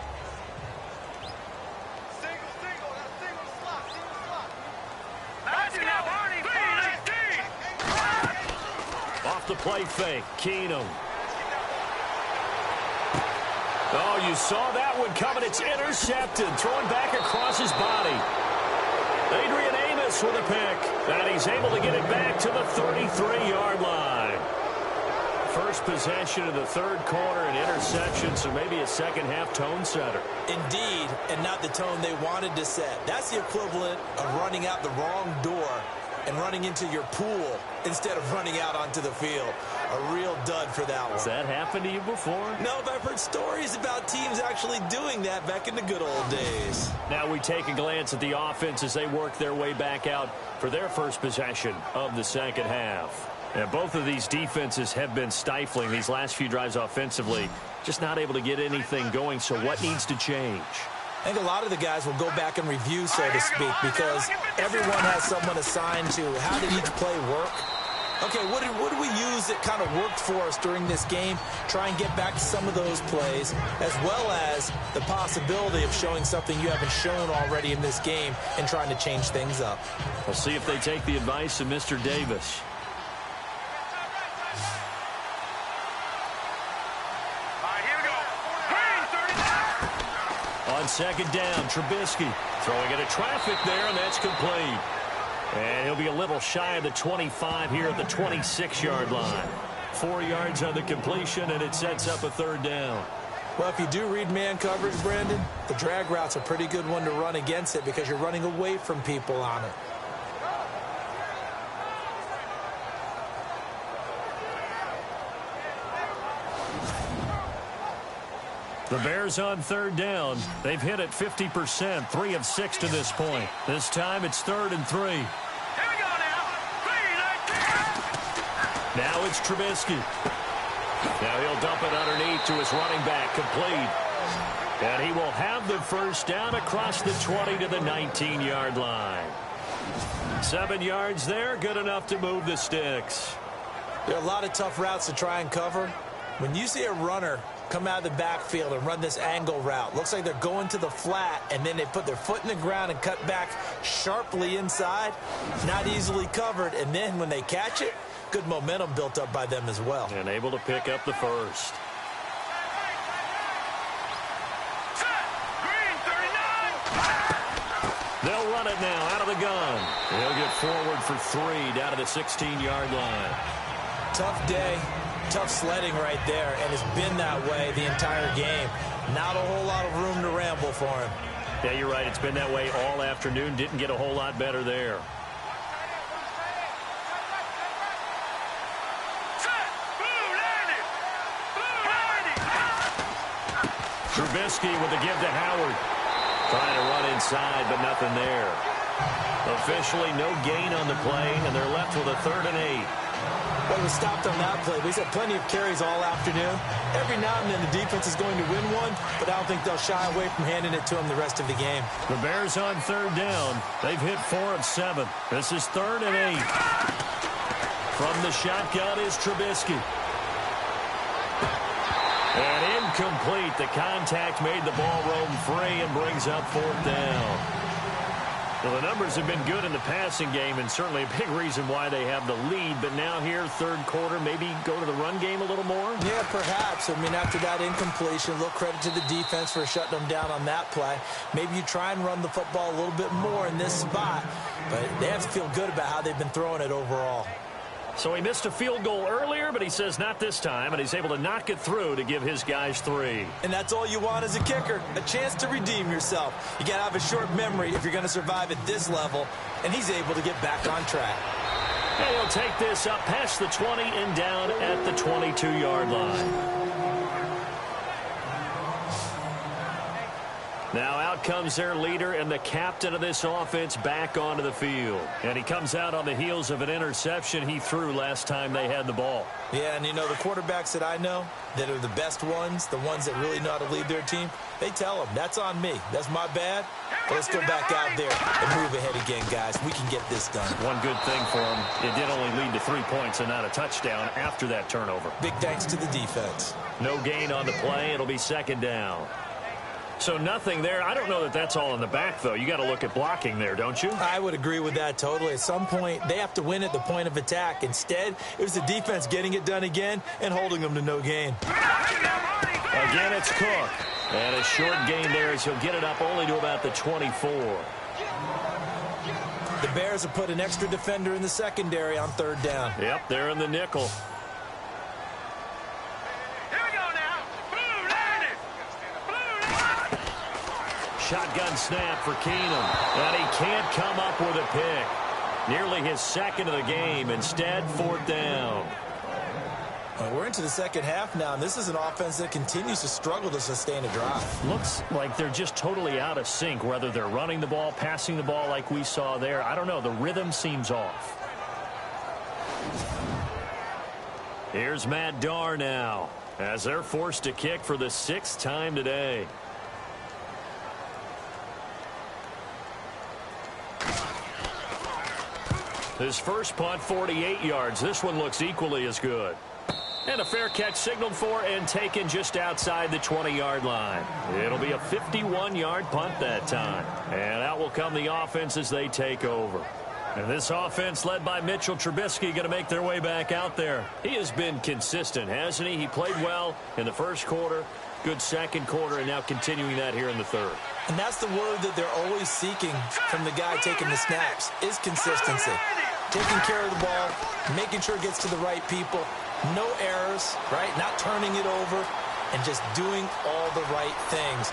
Off the play fake, Keenum. Oh, you saw that one coming. It's intercepted. Thrown back across his body. Adrian Amos with a pick. And he's able to get it back to the 33-yard line. First possession of the third quarter, an interception, so maybe a second-half tone setter. Indeed, and not the tone they wanted to set. That's the equivalent of running out the wrong door and running into your pool instead of running out onto the field. A real dud for that one. Has that happened to you before? No, but I've heard stories about teams actually doing that back in the good old days. Now we take a glance at the offense as they work their way back out for their first possession of the second half. And both of these defenses have been stifling these last few drives offensively. Just not able to get anything going, so what needs to change? I think a lot of the guys will go back and review, so to speak, because everyone has someone assigned to how did each play work. Okay, what do we use that kind of worked for us during this game? Try and get back to some of those plays, as well as the possibility of showing something you haven't shown already in this game and trying to change things up. We'll see if they take the advice of Mr. Davis. On second down, Trubisky throwing into traffic there, and that's complete. And he'll be a little shy of the 25 here at the 26-yard line. 4 yards on the completion, and it sets up a third down. Well, if you do read man coverage, Brandon, the drag route's a pretty good one to run against it because you're running away from people on it. The Bears on third down. They've hit it 50%, 3 of 6 to this point. This time it's 3rd and 3. Here we go now. Now it's Trubisky. Now he'll dump it underneath to his running back, complete. And he will have the first down across the 20 to the 19-yard line. 7 yards there, good enough to move the sticks. There are a lot of tough routes to try and cover. When you see a runner come out of the backfield and run this angle route, looks like they're going to the flat, and then they put their foot in the ground and cut back sharply inside, not easily covered, and then when they catch it, good momentum built up by them as well. And able to pick up the first. Green 39. They'll run it now out of the gun. He'll get forward for 3 down to the 16-yard line. Tough day. Tough sledding right there, and it's been that way the entire game. Not a whole lot of room to ramble for him. Yeah, you're right. It's been that way all afternoon. Didn't get a whole lot better there. Trubisky with the give to Howard. Trying to run inside, but nothing there. Officially no gain on the play, and they're left with a 3rd and 8. Well, we stopped on that play. We've had plenty of carries all afternoon. Every now and then the defense is going to win one, but I don't think they'll shy away from handing it to them the rest of the game. The Bears on third down. They've hit 4 of 7. This is 3rd and 8. From the shotgun is Trubisky. And incomplete. The contact made the ball roam free and brings up 4th down. Well, the numbers have been good in the passing game, and certainly a big reason why they have the lead. But now here, third quarter, maybe go to the run game a little more? Yeah, perhaps. I mean, after that incompletion, a little credit to the defense for shutting them down on that play. Maybe you try and run the football a little bit more in this spot. But they have to feel good about how they've been throwing it overall. So he missed a field goal earlier, but he says not this time, and he's able to knock it through to give his guys 3. And that's all you want as a kicker, a chance to redeem yourself. You got to have a short memory if you're going to survive at this level, and he's able to get back on track. And he'll take this up past the 20 and down at the 22-yard line. Now out comes their leader and the captain of this offense back onto the field. And he comes out on the heels of an interception he threw last time they had the ball. Yeah, and you know, the quarterbacks that I know that are the best ones, the ones that really know how to lead their team, they tell them, that's on me. That's my bad. But let's go back out there and move ahead again, guys. We can get this done. One good thing for him, it did only lead to 3 points and not a touchdown after that turnover. Big thanks to the defense. No gain on the play. It'll be 2nd down. So nothing there. I don't know that that's all in the back, though. You got to look at blocking there, don't you? I would agree with that totally. At some point, they have to win at the point of attack. Instead, it was the defense getting it done again and holding them to no gain. Again, it's Cook. And a short gain there as he'll get it up only to about the 24. The Bears have put an extra defender in the secondary on 3rd down. Yep, they're in the nickel. Shotgun snap for Keenum. And he can't come up with a pick. Nearly his 2nd of the game. Instead, 4th down. We're into the second half now, and this is an offense that continues to struggle to sustain a drive. Looks like they're just totally out of sync, whether they're running the ball, passing the ball like we saw there. I don't know. The rhythm seems off. Here's Matt Darr now as they're forced to kick for the 6th time today. His first punt, 48 yards. This one looks equally as good. And a fair catch signaled for and taken just outside the 20-yard line. It'll be a 51-yard punt that time. And out will come the offense as they take over. And this offense led by Mitchell Trubisky going to make their way back out there. He has been consistent, hasn't he? He played well in the first quarter, good second quarter, and now continuing that here in the third. And that's the word that they're always seeking from the guy taking the snaps, is consistency. Taking care of the ball, making sure it gets to the right people. No errors, right? Not turning it over. and just doing all the right things.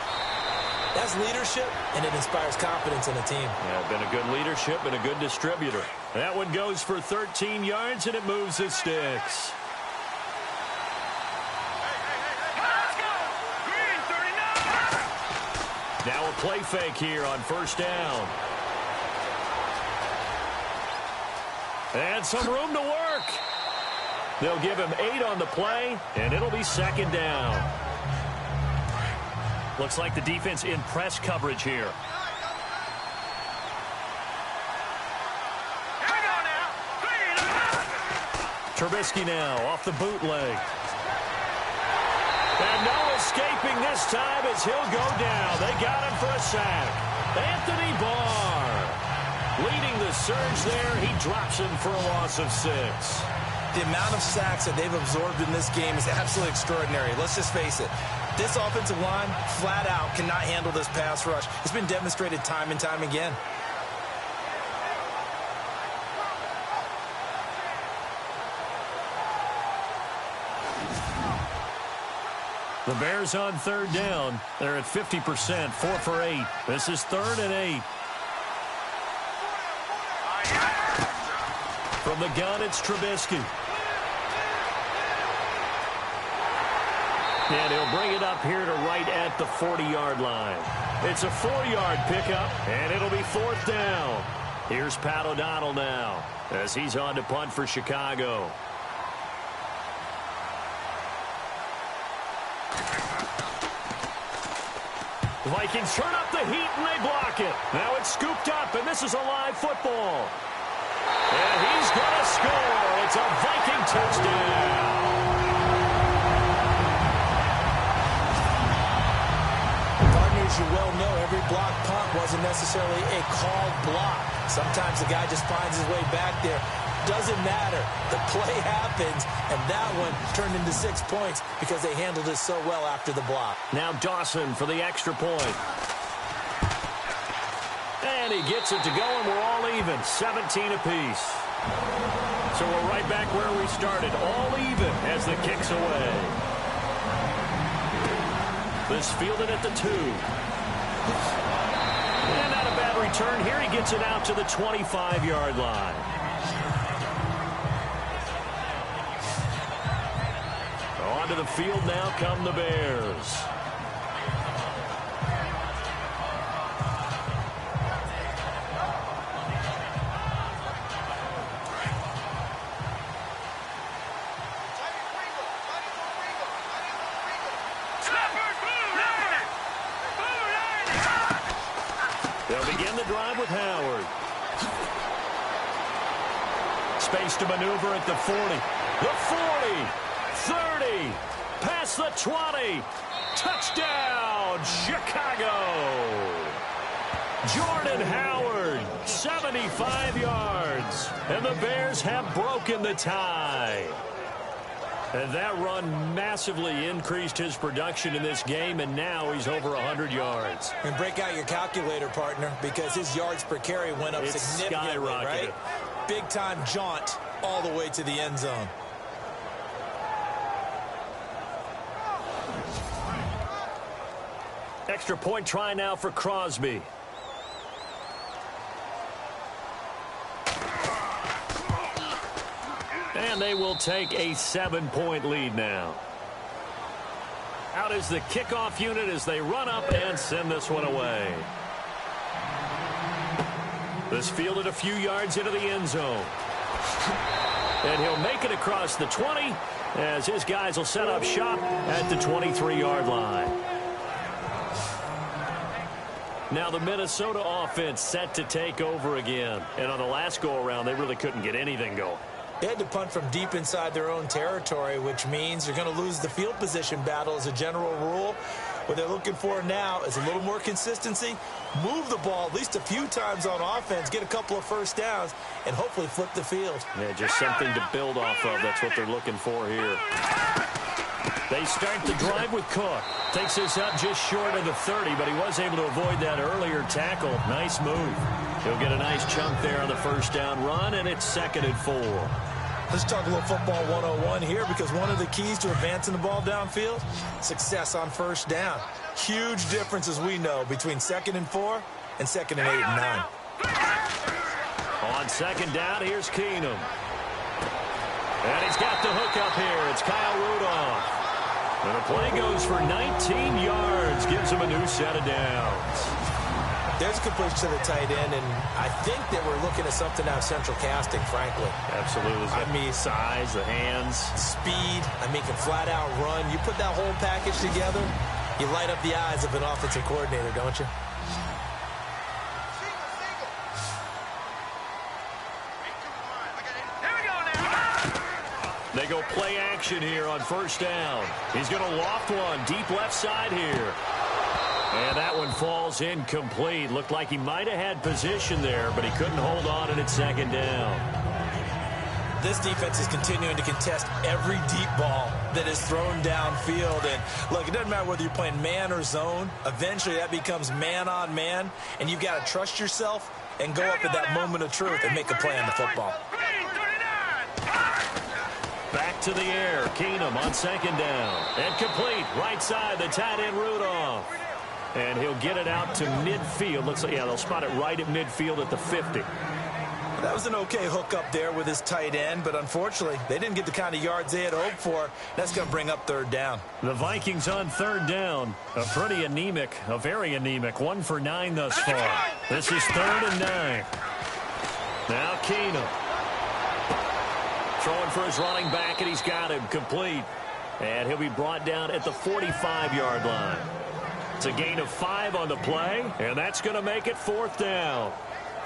That's leadership, and it inspires confidence in a team. Yeah, been a good leadership and a good distributor. That one goes for 13 yards, and it moves the sticks. Now a play fake here on first down. And some room to work. They'll give him 8 on the play, and it'll be second down. Looks like the defense in press coverage here. Trubisky now off the bootleg. And no escaping this time as he'll go down. They got him for a sack. Anthony Barr leading the surge there. He drops him for a loss of 6. The amount of sacks that they've absorbed in this game is absolutely extraordinary. Let's just face it. This offensive line, flat out, cannot handle this pass rush. It's been demonstrated time and time again. The Bears on third down. They're at 50%, 4 for 8. This is 3rd and 8. From the gun, it's Trubisky. And he'll bring it up here to right at the 40-yard line. It's a 4-yard pickup, and it'll be 4th down. Here's Pat O'Donnell now as he's on to punt for Chicago. The Vikings turn up the heat, and they block it. Now it's scooped up, and this is a live football. And he's going to score. It's a Viking touchdown. As you well know, every block punt wasn't necessarily a called block. Sometimes the guy just finds his way back there. Doesn't matter. The play happens, and that one turned into 6 points because they handled it so well after the block. Now Dawson for the extra point. And he gets it to go, and we're all even, 17 apiece. So we're right back where we started, all even as the kick's away. This fielded at the 2. And not a bad return here. He gets it out to the 25-yard line. Onto the field now come the Bears. They'll begin the drive with Howard. Space to maneuver at the 40. The 40. 30. Past the 20. Touchdown, Chicago. Jordan Howard, 75 yards. And the Bears have broken the tie. And that run massively increased his production in this game, and now he's over 100 yards. And break out your calculator, partner, because his yards per carry went up significantly, right? Big-time jaunt all the way to the end zone. Extra point try now for Crosby. And they will take a 7-point lead now. Out is the kickoff unit as they run up and send this one away. This fielded a few yards into the end zone. And he'll make it across the 20 as his guys will set up shop at the 23-yard line. Now the Minnesota offense set to take over again. And on the last go-around, they really couldn't get anything going. They had to punt from deep inside their own territory, which means you're going to lose the field position battle as a general rule. What they're looking for now is a little more consistency, move the ball at least a few times on offense, get a couple of first downs, and hopefully flip the field. Yeah, just something to build off of. That's what they're looking for here. They start the drive with Cook. Takes this up just short of the 30, but he was able to avoid that earlier tackle. Nice move. He'll get a nice chunk there on the first down run, and it's 2nd and 4. Let's talk a little football 101 here, because one of the keys to advancing the ball downfield, success on first down. Huge difference, as we know, between 2nd and 4 and 2nd and 8 and 9. On 2nd down, here's Keenum. And he's got the hook up here. It's Kyle Rudolph. And the play goes for 19 yards. Gives him a new set of downs. There's a good push to the tight end, and I think that we're looking at something out of central casting, frankly. Absolutely. I mean, size, the hands. Speed. I mean, can flat out run. You put that whole package together, you light up the eyes of an offensive coordinator, don't you? They go play action here on first down. He's going to loft one deep left side here. And that one falls incomplete. Looked like he might have had position there, but he couldn't hold on, and it's 2nd down. This defense is continuing to contest every deep ball that is thrown downfield. And look, it doesn't matter whether you're playing man or zone. Eventually that becomes man on man, and you've got to trust yourself and go up at that moment of truth and make a play on the football. Back to the air. Keenum on 2nd down. And complete. Right side, the tight end Rudolph. And he'll get it out to midfield. Looks like, yeah, they'll spot it right at midfield at the 50. That was an okay hook up there with his tight end, but unfortunately, they didn't get the kind of yards they had hoped for. That's going to bring up 3rd down. The Vikings on 3rd down. A very anemic 1 for 9 thus far. This is 3rd and 9. Now Keenum. Throwing for his running back, and he's got him complete. And he'll be brought down at the 45-yard line. It's a gain of 5 on the play, and that's going to make it 4th down.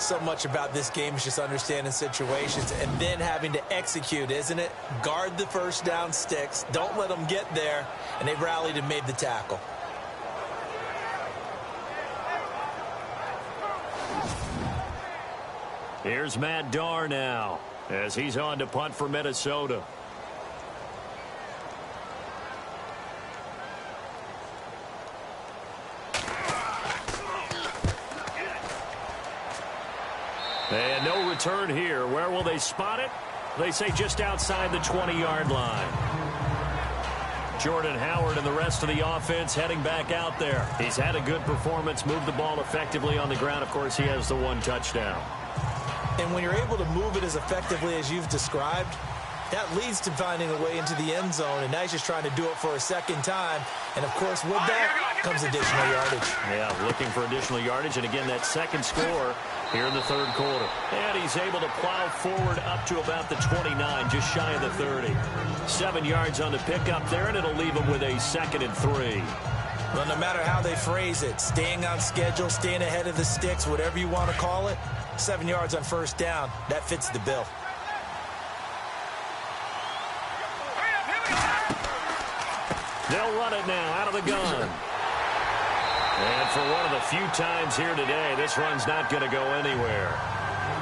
So much about this game is just understanding situations and then having to execute, isn't it? Guard the first down sticks. Don't let them get there, and they rallied and made the tackle. Here's Matt Darr now, as he's on to punt for Minnesota. And no return here. Where will they spot it? They say just outside the 20-yard line. Jordan Howard and the rest of the offense heading back out there. He's had a good performance, moved the ball effectively on the ground. Of course, he has the 1 touchdown. And when you're able to move it as effectively as you've described, that leads to finding a way into the end zone, and now he's just trying to do it for a 2nd time. And, of course, with that comes additional yardage. Yeah, looking for additional yardage, and again, that 2nd score here in the 3rd quarter. And he's able to plow forward up to about the 29, just shy of the 30. 7 yards on the pickup there, and it'll leave him with a 2nd and 3. Well, no matter how they phrase it, staying on schedule, staying ahead of the sticks, whatever you want to call it, 7 yards on first down, that fits the bill. They'll run it now out of the gun. And for one of the few times here today, this run's not going to go anywhere.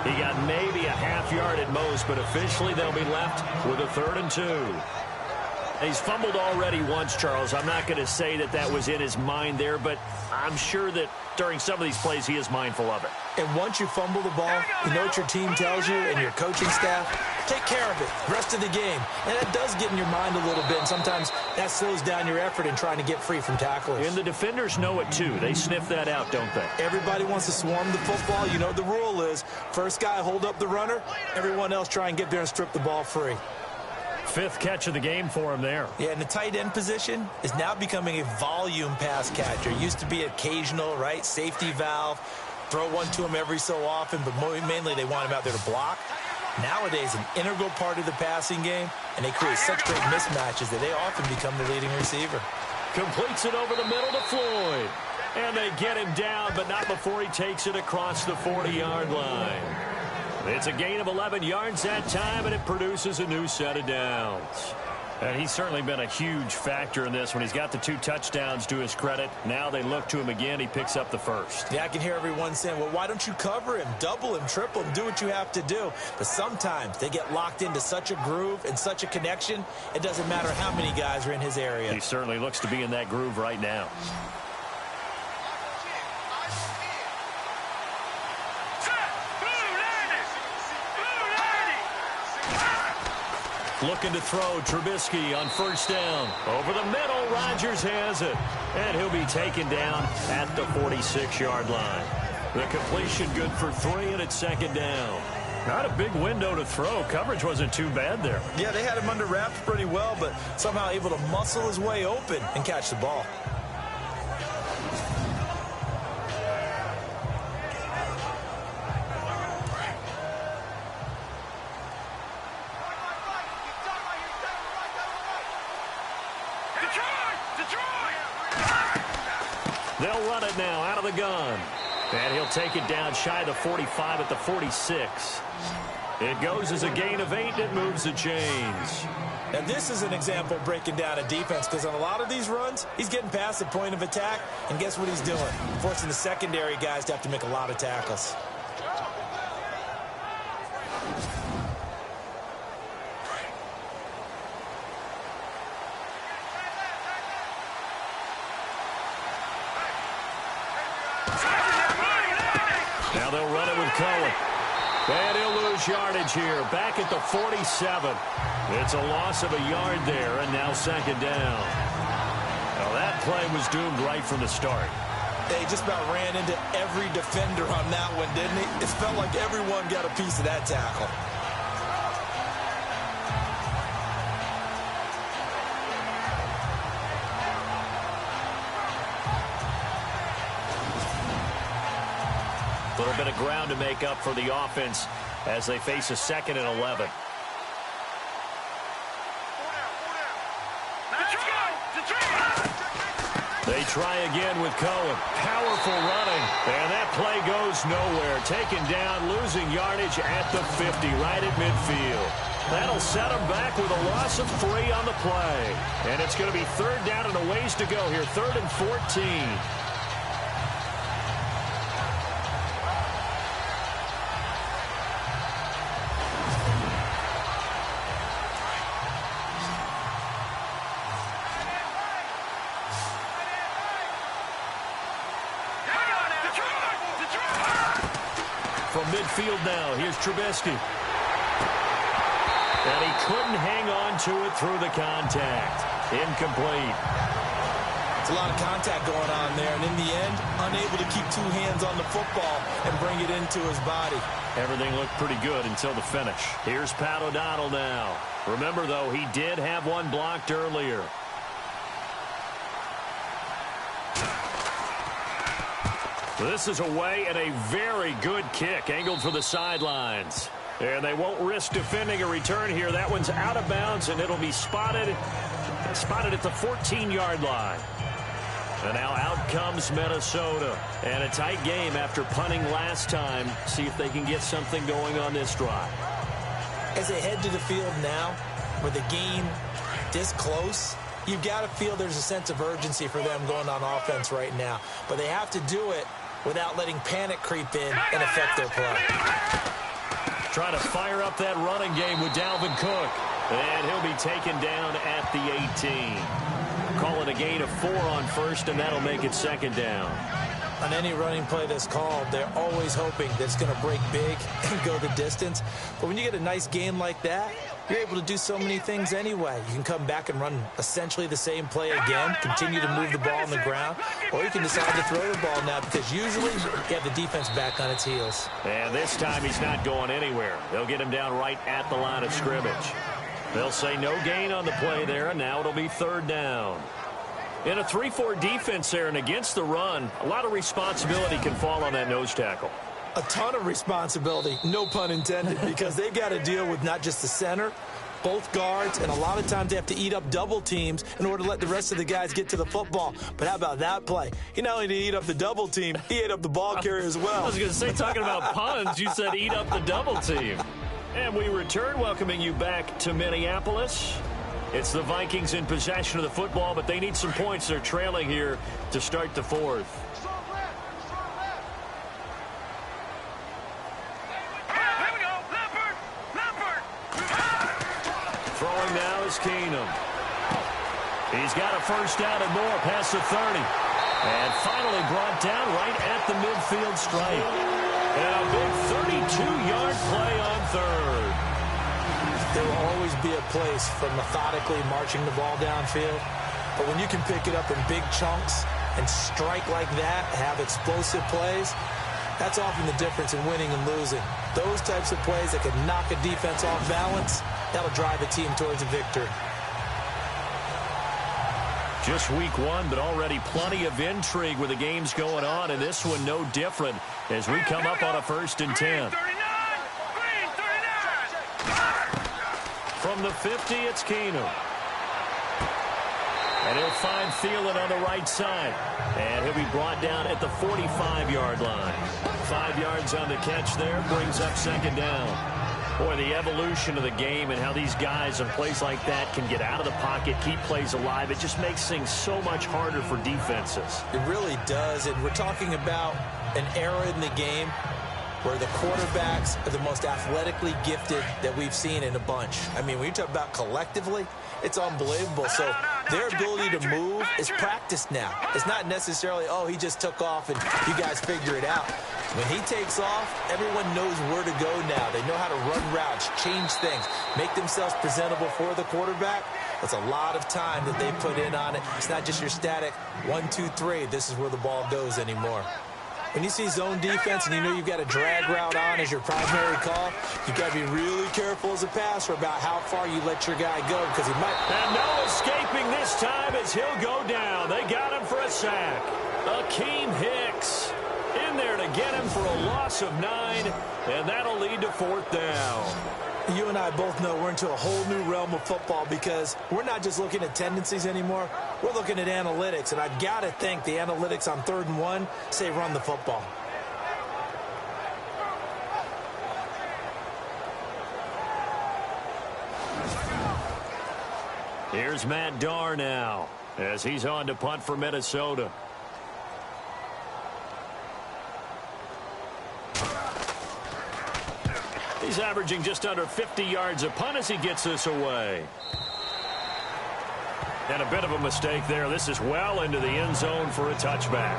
He got maybe a half yard at most, but officially they'll be left with a 3rd and 2. He's fumbled already once, Charles. I'm not going to say that that was in his mind there, but I'm sure that during some of these plays he is mindful of it. And once you fumble the ball, you know what your team tells you and your coaching staff? Take care of it the rest of the game. And that does get in your mind a little bit, and sometimes that slows down your effort in trying to get free from tacklers. And the defenders know it too. They sniff that out, don't they? Everybody wants to swarm the football. You know the rule is first guy hold up the runner, everyone else try and get there and strip the ball free. 5th catch of the game for him there. Yeah, and the tight end position is now becoming a volume pass catcher. Used to be occasional, right? Safety valve. Throw one to him every so often, but mainly they want him out there to block. Nowadays, an integral part of the passing game, and they create such great mismatches that they often become the leading receiver. Completes it over the middle to Floyd. And they get him down, but not before he takes it across the 40-yard line. It's a gain of 11 yards that time, and it produces a new set of downs. And he's certainly been a huge factor in this when he's got the 2 touchdowns to his credit. Now they look to him again. He picks up the 1st. Yeah, I can hear everyone saying, well, why don't you cover him, double him, triple him, do what you have to do. But sometimes they get locked into such a groove and such a connection, it doesn't matter how many guys are in his area. He certainly looks to be in that groove right now. Looking to throw. Trubisky on first down. Over the middle. Rodgers has it. And he'll be taken down at the 46-yard line. The completion good for 3, and it's second down. Not a big window to throw. Coverage wasn't too bad there. Yeah, they had him under wraps pretty well, but somehow able to muscle his way open and catch the ball. They'll run it now out of the gun. And he'll take it down shy of the 45 at the 46. It goes as a gain of 8. It moves the chains. Now, this is an example of breaking down a defense, because on a lot of these runs, he's getting past the point of attack, and guess what he's doing? Forcing the secondary guys to have to make a lot of tackles. Now they'll run it with Cohen. And he'll lose yardage here. Back at the 47. It's a loss of a yard there, and now second down. Now that play was doomed right from the start. They just about ran into every defender on that one, didn't he? It felt like everyone got a piece of that tackle. A little bit of ground to make up for the offense as they face a 2nd and 11. They try again with Cohen. Powerful running. And that play goes nowhere. Taken down, losing yardage at the 50, right at midfield. That'll set them back with a loss of 3 on the play. And it's going to be 3rd down and a ways to go here. 3rd and 14. From midfield now, here's Trubisky. And he couldn't hang on to it through the contact. Incomplete. It's a lot of contact going on there, and in the end, unable to keep 2 hands on the football and bring it into his body. Everything looked pretty good until the finish. Here's Pat O'Donnell now. Remember, though, he did have one blocked earlier. This is away and a very good kick angled for the sidelines. And they won't risk defending a return here. That one's out of bounds, and it'll be spotted at the 14-yard line. And now out comes Minnesota. And a tight game after punting last time. See if they can get something going on this drive. As they head to the field now, with the game this close, you've got to feel there's a sense of urgency for them going on offense right now. But they have to do it without letting panic creep in and affect their play. Trying to fire up that running game with Dalvin Cook. And he'll be taken down at the 18. Call it a gain of 4 on first, and that'll make it second down. On any running play that's called, they're always hoping that it's going to break big and go the distance. But when you get a nice game like that, you're able to do so many things anyway. You can come back and run essentially the same play again, continue to move the ball on the ground, or you can decide to throw the ball now because usually you have the defense back on its heels. And this time he's not going anywhere. They'll get him down right at the line of scrimmage. They'll say no gain on the play there, and now it'll be 3rd down. In a 3-4 defense there and against the run, a lot of responsibility can fall on that nose tackle. A ton of responsibility, no pun intended, because they've got to deal with not just the center, both guards, and a lot of times they have to eat up double teams in order to let the rest of the guys get to the football. But how about that play? He not only did he eat up the double team, he ate up the ball carrier as well. I was going to say, talking about puns, you said eat up the double team. And we return, welcoming you back to Minneapolis. It's the Vikings in possession of the football, but they need some points. They're trailing here to start the 4th. Throwing now is Keenum. He's got a first down and more past the 30. And finally brought down right at the midfield stripe. And a big 32-yard play on 3rd. there will always be a place for methodically marching the ball downfield. But when you can pick it up in big chunks and strike like that, have explosive plays, that's often the difference in winning and losing. Those types of plays that can knock a defense off balance, that'll drive a team towards a victory. Just week one, but already plenty of intrigue with the games going on, and this one no different as we come up on a 1st and 10. From the 50, it's Keenum. And he'll find Thielen on the right side. And he'll be brought down at the 45-yard line. 5 yards on the catch there, brings up 2nd down. Boy, the evolution of the game and how these guys in plays like that can get out of the pocket, keep plays alive, it just makes things so much harder for defenses. It really does, and we're talking about an era in the game where the quarterbacks are the most athletically gifted that we've seen in a bunch. I mean, when you talk about collectively, it's unbelievable. So their ability to move is practiced now. It's not necessarily, oh, he just took off and you guys figure it out. When he takes off, everyone knows where to go now. They know how to run routes, change things, make themselves presentable for the quarterback. That's a lot of time that they put in on it. It's not just your static 1, 2, 3. This is where the ball goes anymore. When you see zone defense and you know you've got a drag route on as your primary call, you've got to be really careful as a passer about how far you let your guy go because he might. And no escaping this time as he'll go down. They got him for a sack. Akeem Hicks in there to get him for a loss of 9, and that'll lead to 4th down. You and I both know we're into a whole new realm of football because we're not just looking at tendencies anymore. We're looking at analytics, and I've got to think the analytics on 3rd and 1 say run the football. Here's Matt Darr now as he's on to punt for Minnesota. He's averaging just under 50 yards a punt as he gets this away. And a bit of a mistake there. This is well into the end zone for a touchback.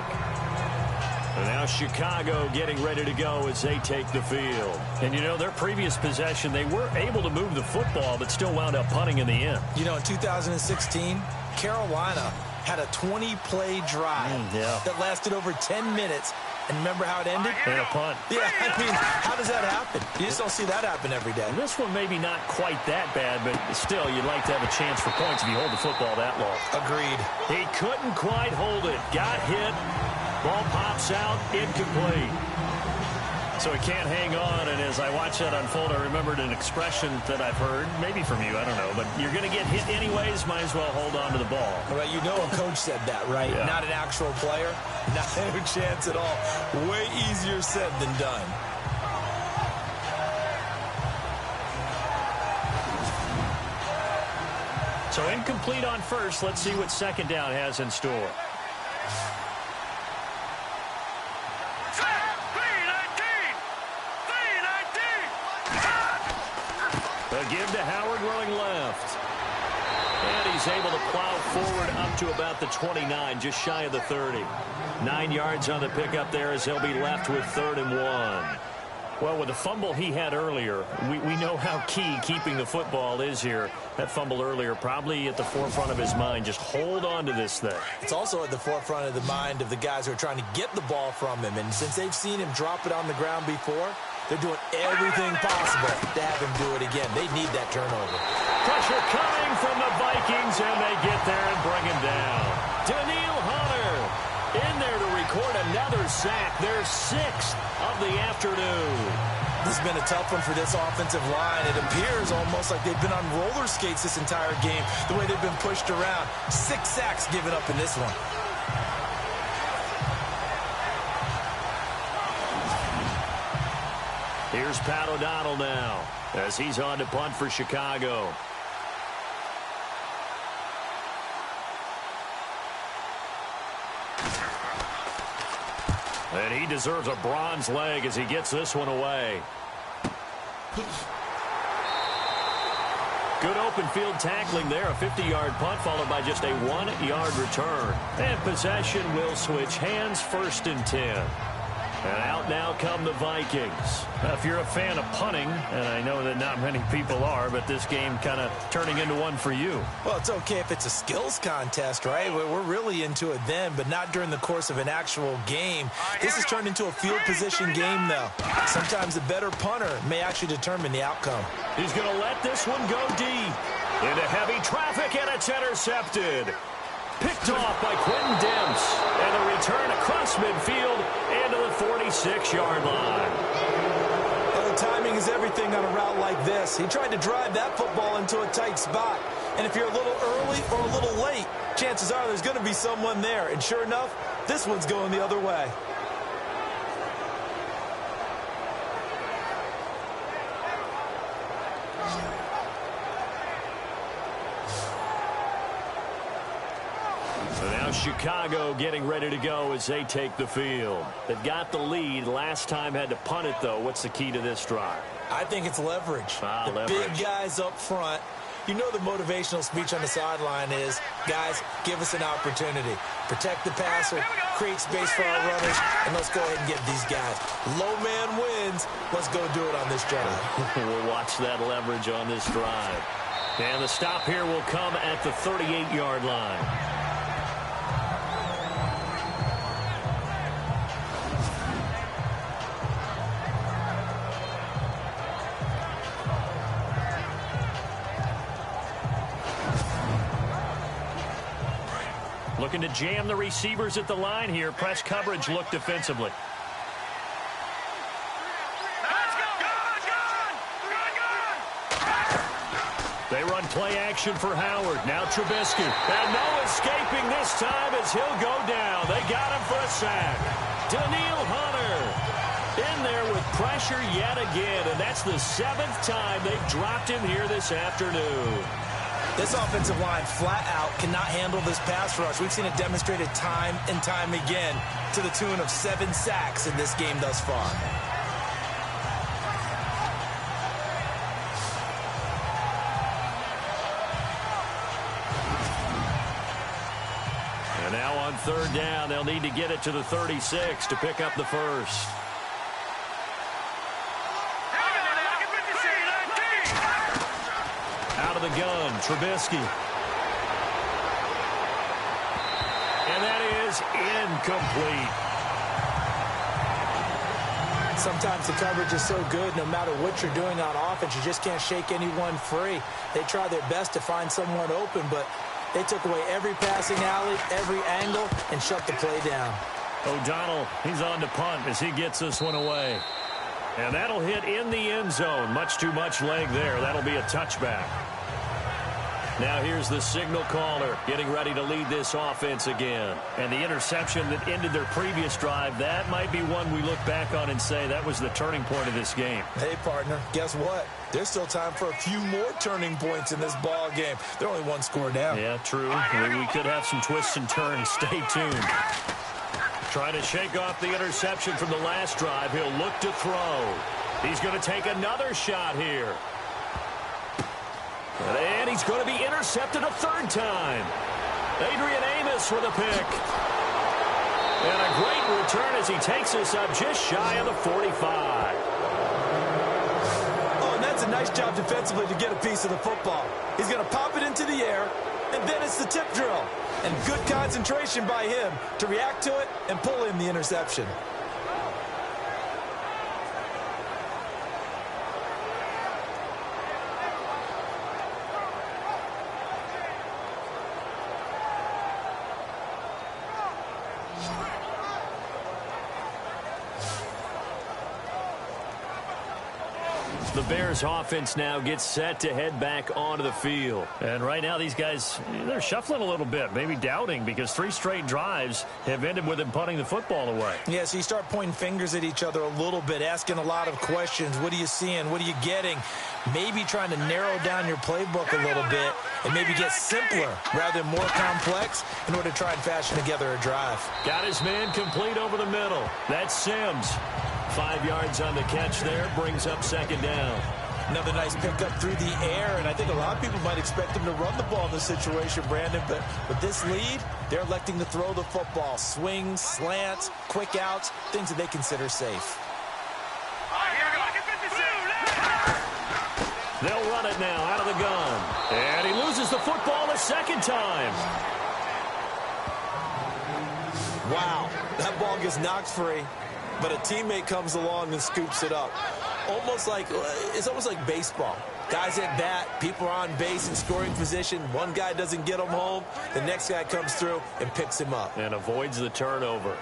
And now Chicago getting ready to go as they take the field. And, you know, their previous possession, they were able to move the football but still wound up punting in the end. You know, in 2016, Carolina had a 20-play drive that lasted over 10 minutes. And remember how it ended? And a punt. Yeah, I mean, how does that happen? You just don't see that happen every day. And this one maybe not quite that bad, but still, you'd like to have a chance for points if you hold the football that long. Agreed. He couldn't quite hold it. Got hit. Ball pops out. Incomplete. So he can't hang on, and as I watch that unfold, I remembered an expression that I've heard, maybe from you, I don't know, but you're going to get hit anyways, might as well hold on to the ball. Right, you know a coach said that, right? Yeah. Not an actual player. Not a chance at all. Way easier said than done. So incomplete on first. Let's see what 2nd down has in store. Give to Howard running left. And he's able to plow forward up to about the 29, just shy of the 30. 9 yards on the pickup there as he'll be left with 3rd and 1. Well, with the fumble he had earlier, we know how key keeping the football is here. That fumble earlier probably at the forefront of his mind. Just hold on to this thing. It's also at the forefront of the mind of the guys who are trying to get the ball from him. And since they've seen him drop it on the ground before, they're doing everything possible to have him do it again. They need that turnover. Pressure coming from the Vikings, and they get there and bring him down. Daniil Hunter in there to record another sack. Their 6th of the afternoon. This has been a tough one for this offensive line. It appears almost like they've been on roller skates this entire game, the way they've been pushed around. 6 sacks given up in this one. Here's Pat O'Donnell now as he's on to punt for Chicago. And he deserves a bronze leg as he gets this one away. Good open field tackling there. A 50-yard punt followed by just a 1-yard return. And possession will switch hands. 1st and 10. And out now come the Vikings. Now, if you're a fan of punting, and I know that not many people are, but this game kind of turning into one for you. Well, it's okay if it's a skills contest, right? We're really into it then, but not during the course of an actual game. This has turned into a field position game, though. Sometimes a better punter may actually determine the outcome. He's going to let this one go deep. Into heavy traffic, and it's intercepted. Picked off by Quentin Demps. And the return across midfield into the 46-yard line. Well, the timing is everything on a route like this. He tried to drive that football into a tight spot. And if you're a little early or a little late, chances are there's going to be someone there. And sure enough, this one's going the other way. Chicago getting ready to go as they take the field. They've got the lead. Last time had to punt it, though. What's the key to this drive? I think it's leverage. Leverage. Big guys up front. You know the motivational speech on the sideline is, guys, give us an opportunity. Protect the passer, create space for our runners, and let's go ahead and get these guys. Low man wins. Let's go do it on this drive. We'll watch that leverage on this drive. And the stop here will come at the 38-yard line. Looking to jam the receivers at the line here. Press coverage look defensively. They run play action for Howard. Now Trubisky. And no escaping this time as he'll go down. They got him for a sack. Daniil Hunter in there with pressure yet again. And that's the 7th time they've dropped him here this afternoon. This offensive line flat out cannot handle this pass rush. We've seen it demonstrated time and time again to the tune of 7 sacks in this game thus far. And now on 3rd down, they'll need to get it to the 36 to pick up the first. Out of the gun, Trubisky. And that is incomplete. Sometimes the coverage is so good, no matter what you're doing on offense, you just can't shake anyone free. They try their best to find someone open, but they took away every passing alley, every angle, and shut the play down. O'Donnell, he's on to punt as he gets this one away. And that'll hit in the end zone. Much too much leg there. That'll be a touchback. Now here's the signal caller getting ready to lead this offense again. And the interception that ended their previous drive, that might be one we look back on and say that was the turning point of this game. Hey, partner, guess what? There's still time for a few more turning points in this ball game. They're only 1 score down. Yeah, true. We could have some twists and turns. Stay tuned. Trying to shake off the interception from the last drive. He'll look to throw. He's going to take another shot here. And he's going to be intercepted a 3rd time. Adrian Amos with a pick. And a great return as he takes us up just shy of the 45. Oh, and that's a nice job defensively to get a piece of the football. He's going to pop it into the air, and then it's the tip drill. And good concentration by him to react to it and pull in the interception. The Bears offense now gets set to head back onto the field. And right now these guys, they're shuffling a little bit, maybe doubting, because 3 straight drives have ended with them punting the football away. Yeah, so you start pointing fingers at each other a little bit, asking a lot of questions. What are you seeing? What are you getting? Maybe trying to narrow down your playbook a little bit and maybe get simpler rather than more complex in order to try and fashion together a drive. Got his man complete over the middle. That's Sims. 5 yards on the catch there, brings up 2nd down. Another nice pickup through the air, and I think a lot of people might expect him to run the ball in this situation, Brandon, but with this lead, they're electing to throw the football. Swings, slants, quick outs, things that they consider safe. They'll run it now out of the gun. And he loses the football the second time. Wow, that ball gets knocked free, but a teammate comes along and scoops it up. It's almost like baseball. Guys at bat, people are on base in scoring position. One guy doesn't get him home. The next guy comes through and picks him up. And avoids the turnover.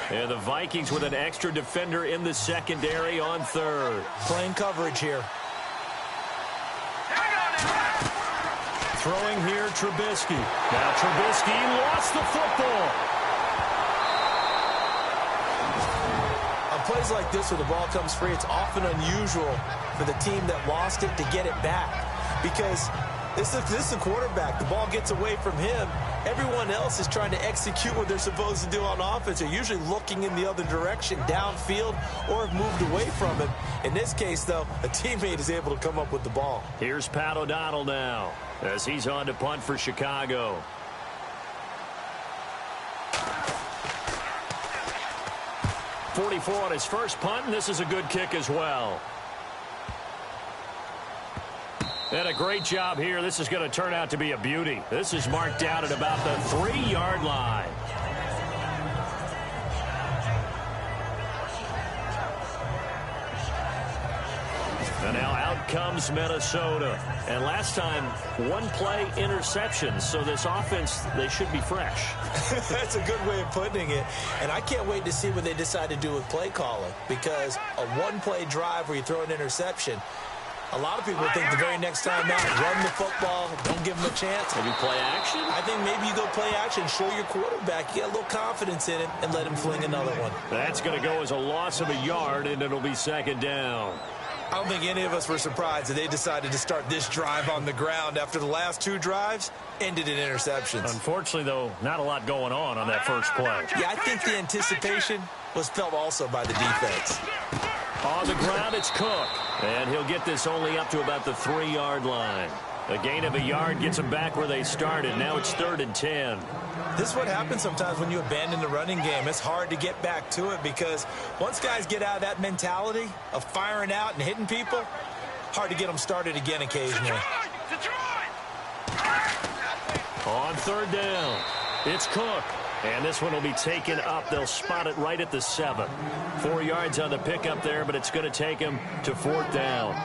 And the Vikings with an extra defender in the secondary on third. Playing coverage here. Throwing here, Trubisky. Now Trubisky lost the football. On plays like this where the ball comes free, it's often unusual for the team that lost it to get it back. Because this is the quarterback. The ball gets away from him. Everyone else is trying to execute what they're supposed to do on offense. They're usually looking in the other direction, downfield, or have moved away from him. In this case, though, a teammate is able to come up with the ball. Here's Pat O'Donnell now as he's on to punt for Chicago. .44 on his first punt, and this is a good kick as well. And a great job here. This is going to turn out to be a beauty. This is marked out at about the 3-yard line. And now out comes Minnesota. And last time, one-play interceptions. So this offense, they should be fresh. That's a good way of putting it. And I can't wait to see what they decide to do with play calling. Because a one-play drive where you throw an interception, a lot of people think the very next time out, run the football, don't give them a chance. Maybe play action? I think maybe you go play action, show your quarterback, you get a little confidence in him, and let him fling another one. That's going to go as a loss of a yard, and it'll be second down. I don't think any of us were surprised that they decided to start this drive on the ground after the last 2 drives ended in interceptions. Unfortunately, though, not a lot going on that first play. Yeah, I think the anticipation was felt also by the defense. On the ground, it's Cook. And he'll get this only up to about the 3-yard line. A gain of a yard gets them back where they started. Now it's 3rd and 10. This is what happens sometimes when you abandon the running game. It's hard to get back to it because once guys get out of that mentality of firing out and hitting people, hard to get them started again occasionally. On 3rd down, it's Cook. And this one will be taken up. They'll spot it right at the 7. 4 yards on the pickup there, but it's going to take him to 4th down.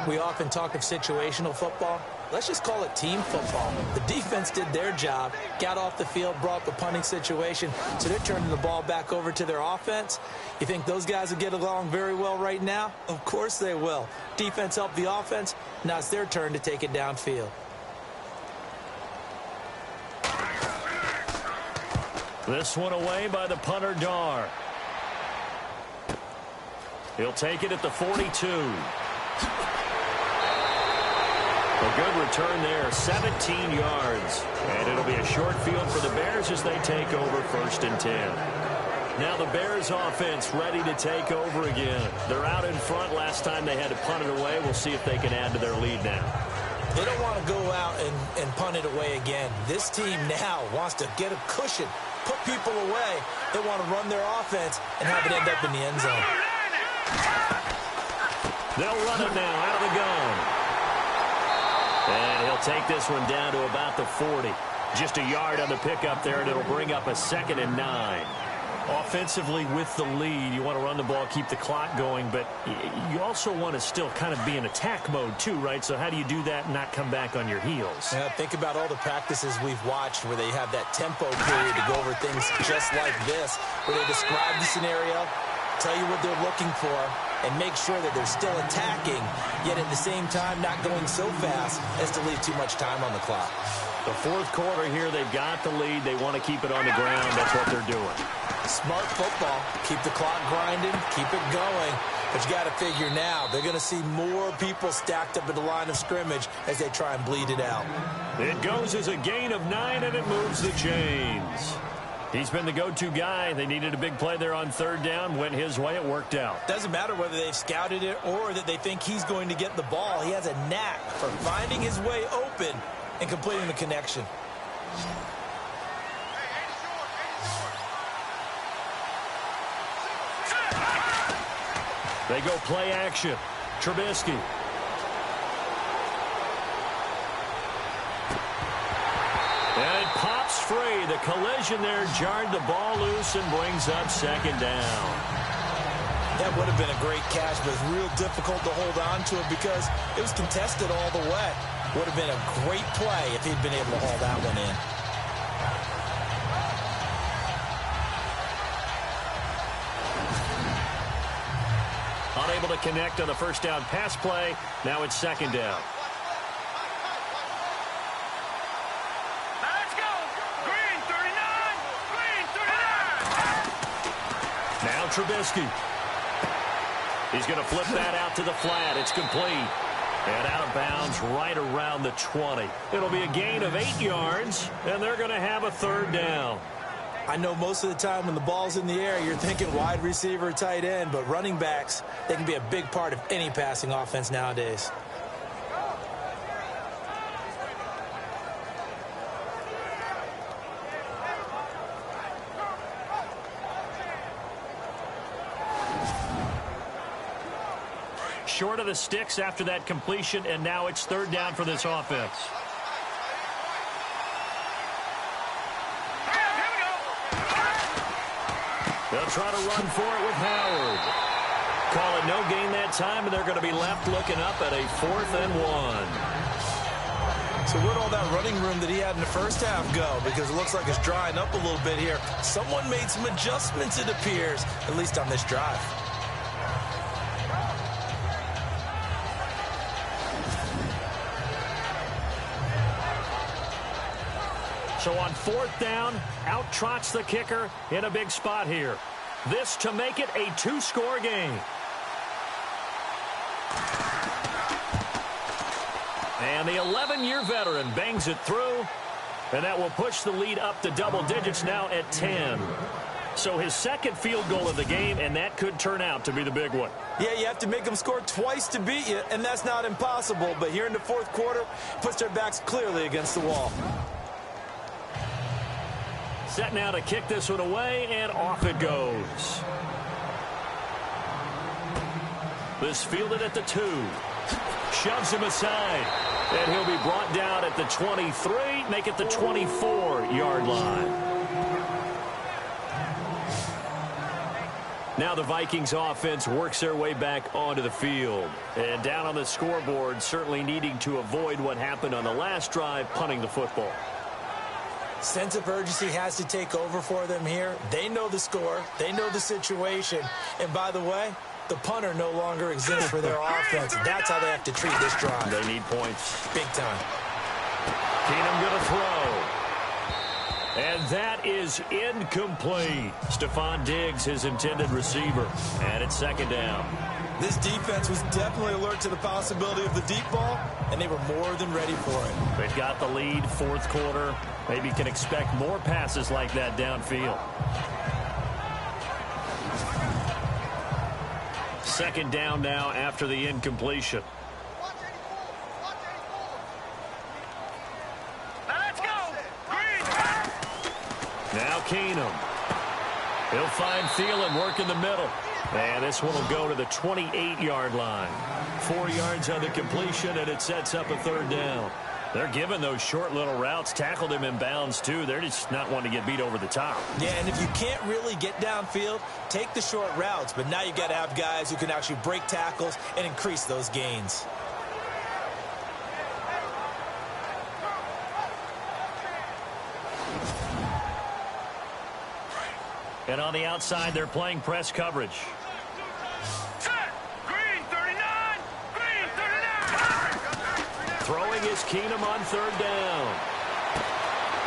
We often talk of situational football. Let's just call it team football. The defense did their job, got off the field, brought the punting situation, so they're turning the ball back over to their offense. You think those guys will get along very well right now? Of course they will. Defense helped the offense. Now it's their turn to take it downfield. This one away by the punter, Dar. He'll take it at the 42. A good return there, 17 yards. And it'll be a short field for the Bears as they take over 1st and 10. Now the Bears offense ready to take over again. They're out in front. Last time they had to punt it away. We'll see if they can add to their lead now. They don't want to go out and punt it away again. This team now wants to get a cushion, put people away. They want to run their offense and have it end up in the end zone. They'll run it now out of the gun. And he'll take this one down to about the 40. Just a yard on the pickup there, and it'll bring up a 2nd and 9. Offensively with the lead, you want to run the ball, keep the clock going, but you also want to still kind of be in attack mode too, right? So how do you do that and not come back on your heels? Yeah, think about all the practices we've watched where they have that tempo period to go over things just like this, where they describe the scenario, tell you what they're looking for, and make sure that they're still attacking, yet at the same time not going so fast as to leave too much time on the clock. The 4th quarter here, they've got the lead. They want to keep it on the ground. That's what they're doing. Smart football. Keep the clock grinding. Keep it going. But you got to figure now, they're going to see more people stacked up at the line of scrimmage as they try and bleed it out. It goes as a gain of 9, and it moves the chains. He's been the go-to guy. They needed a big play there on third down. Went his way. It worked out. Doesn't matter whether they've scouted it or that they think he's going to get the ball. He has a knack for finding his way open and completing the connection. They go play action. Trubisky. And it pops free. The collision there jarred the ball loose and brings up second down. That would have been a great catch, but it's real difficult to hold on to it because it was contested all the way. Would have been a great play if he'd been able to haul that one in. Unable to connect on the first down pass play. Now it's second down. Let's go. Green 39. Green 39. Now Trubisky. He's going to flip that out to the flat. It's complete. And out of bounds right around the 20. It'll be a gain of 8 yards, and they're going to have a third down. I know most of the time when the ball's in the air, you're thinking wide receiver, tight end, but running backs, they can be a big part of any passing offense nowadays. Short of the sticks after that completion, and now it's third down for this offense. They'll try to run for it with Howard. Call it no gain that time, and they're going to be left looking up at a 4th and 1. So where'd all that running room that he had in the first half go? Because it looks like it's drying up a little bit here. Someone made some adjustments, it appears, at least on this drive. So on 4th down, out trots the kicker in a big spot here. This to make it a 2-score game. And the 11-year veteran bangs it through, and that will push the lead up to double digits now at 10. So his second field goal of the game, and that could turn out to be the big one. Yeah, you have to make them score twice to beat you, and that's not impossible. But here in the fourth quarter, puts their backs clearly against the wall. Set now to kick this one away, and off it goes. This fielded at the 2. Shoves him aside. And he'll be brought down at the 23, make it the 24-yard line. Now the Vikings offense works their way back onto the field. And down on the scoreboard, certainly needing to avoid what happened on the last drive, punting the football. Sense of urgency has to take over for them here. They know the score. They know the situation. And by the way, the punter no longer exists for their offense. That's how they have to treat this drive. They need points. Big time. Keenum going to throw. And that is incomplete. Stephon Diggs, his intended receiver. And it's second down. This defense was definitely alert to the possibility of the deep ball, and they were more than ready for it. They've got the lead, fourth quarter. Maybe can expect more passes like that downfield. Second down now after the incompletion. Let's go. Green. Now Keenum. He'll find Thielen, work in the middle. And this one will go to the 28-yard line. 4 yards on the completion, and it sets up a third down. They're giving those short little routes. Tackled him in bounds, too. They're just not wanting to get beat over the top. Yeah, and if you can't really get downfield, take the short routes. But now you got to have guys who can actually break tackles and increase those gains. And on the outside, they're playing press coverage. Set. Green 39. Green 39. Throwing is Keenum on third down.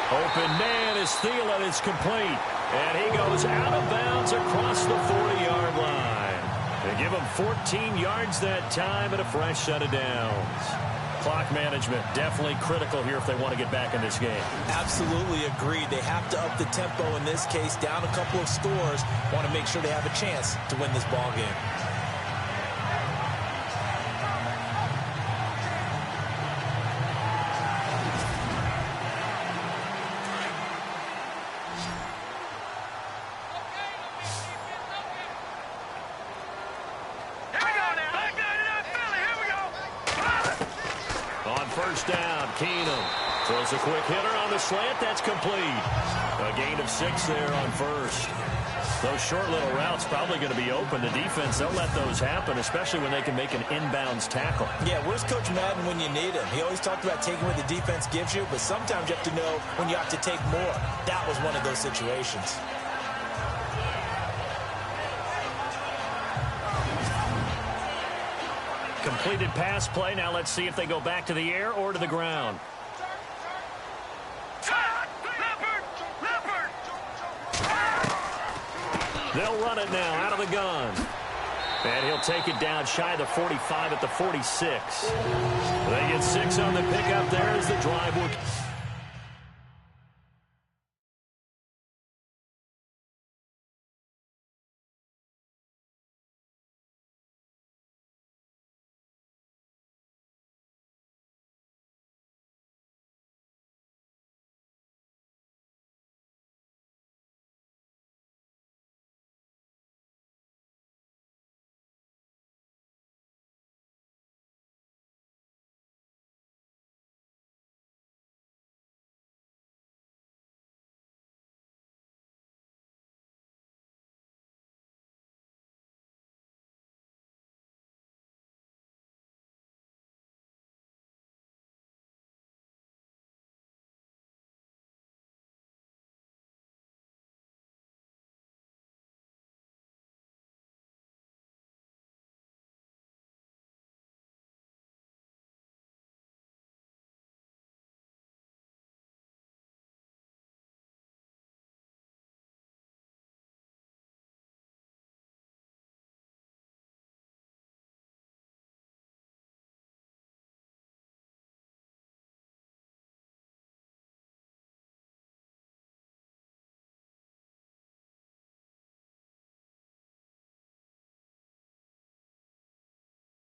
Open man is Thielen. It's complete. And he goes out of bounds across the 40-yard line. They give him 14 yards that time and a fresh set of downs. Clock management, definitely critical here if they want to get back in this game. Absolutely agreed. They have to up the tempo in this case, down a couple of scores. Want to make sure they have a chance to win this ball game. First down, Keenum throws a quick hitter on the slant. That's complete. A gain of 6 there on first. Those short little routes probably going to be open. The defense, they'll let those happen, especially when they can make an inbounds tackle. Yeah, where's Coach Madden when you need him? He always talked about taking what the defense gives you, but sometimes you have to know when you have to take more. That was one of those situations. Completed pass play. Now let's see if they go back to the air or to the ground. They'll run it now out of the gun. And he'll take it down shy of the 45 at the 46. They get 6 on the pickup there as the drive will...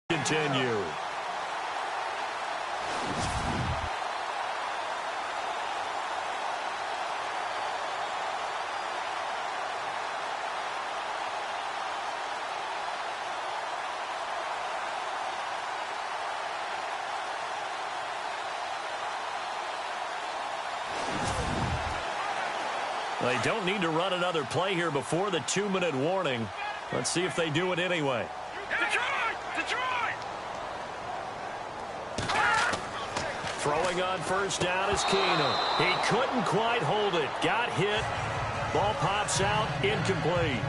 Continue. They don't need to run another play here before the 2-minute warning. Let's see if they do it anyway. Throwing on first down is Keenum. He couldn't quite hold it. Got hit. Ball pops out. Incomplete.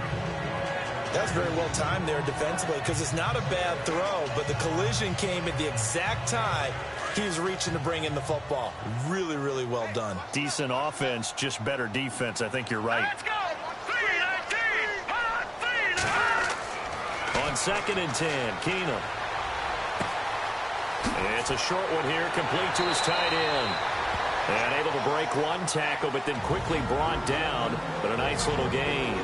That's very well timed there defensively because it's not a bad throw, but the collision came at the exact time he was reaching to bring in the football. Really, really well done. Decent offense, just better defense. I think you're right. Let's go. 3-19. On 2nd and 10, Keenum. It's a short one here, complete to his tight end. And able to break one tackle, but then quickly brought down. But a nice little gain.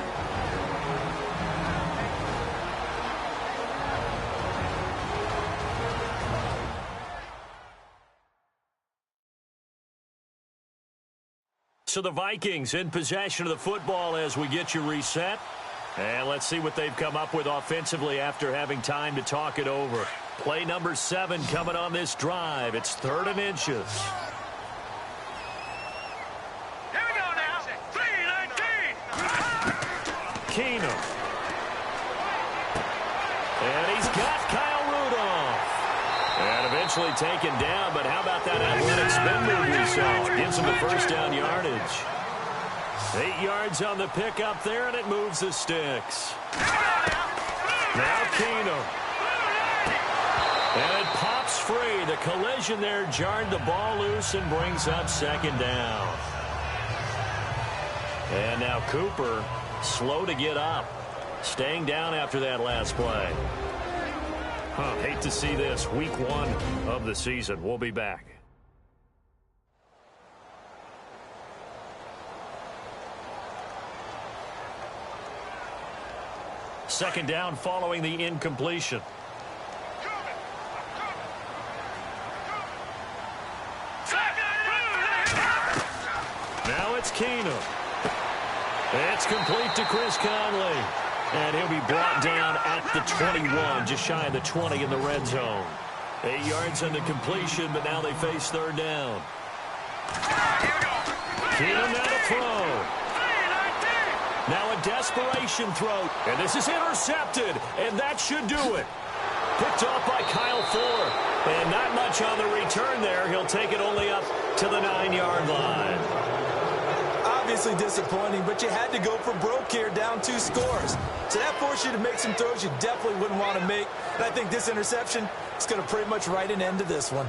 So the Vikings in possession of the football as we get you reset. And let's see what they've come up with offensively after having time to talk it over. Play number 7 coming on this drive. It's 3rd and inches. Here we go now. 3-19. Keenum. And he's got Kyle Rudolph. And eventually taken down, but how about that athletic spin move we saw? Gives him the first down yardage. 8 yards on the pickup there, and it moves the sticks. Now Keenum. And it pops free. The collision there jarred the ball loose and brings up 2nd down. And now Cooper, slow to get up. Staying down after that last play. Hate to see this. Week 1 of the season. We'll be back. Second down following the incompletion. Now it's Keenum. It's complete to Chris Conley. And he'll be brought down at the 21, just shy of the 20 in the red zone. 8 yards on the completion, but now they face third down. Keenum now to throw. Now a desperation throw, and this is intercepted, and that should do it. Picked off by Kyle Fuller, and not much on the return there. He'll take it only up to the 9-yard line. Obviously disappointing, but you had to go for broke here, down 2 scores. So that forced you to make some throws you definitely wouldn't want to make. And I think this interception is going to pretty much write an end to this one.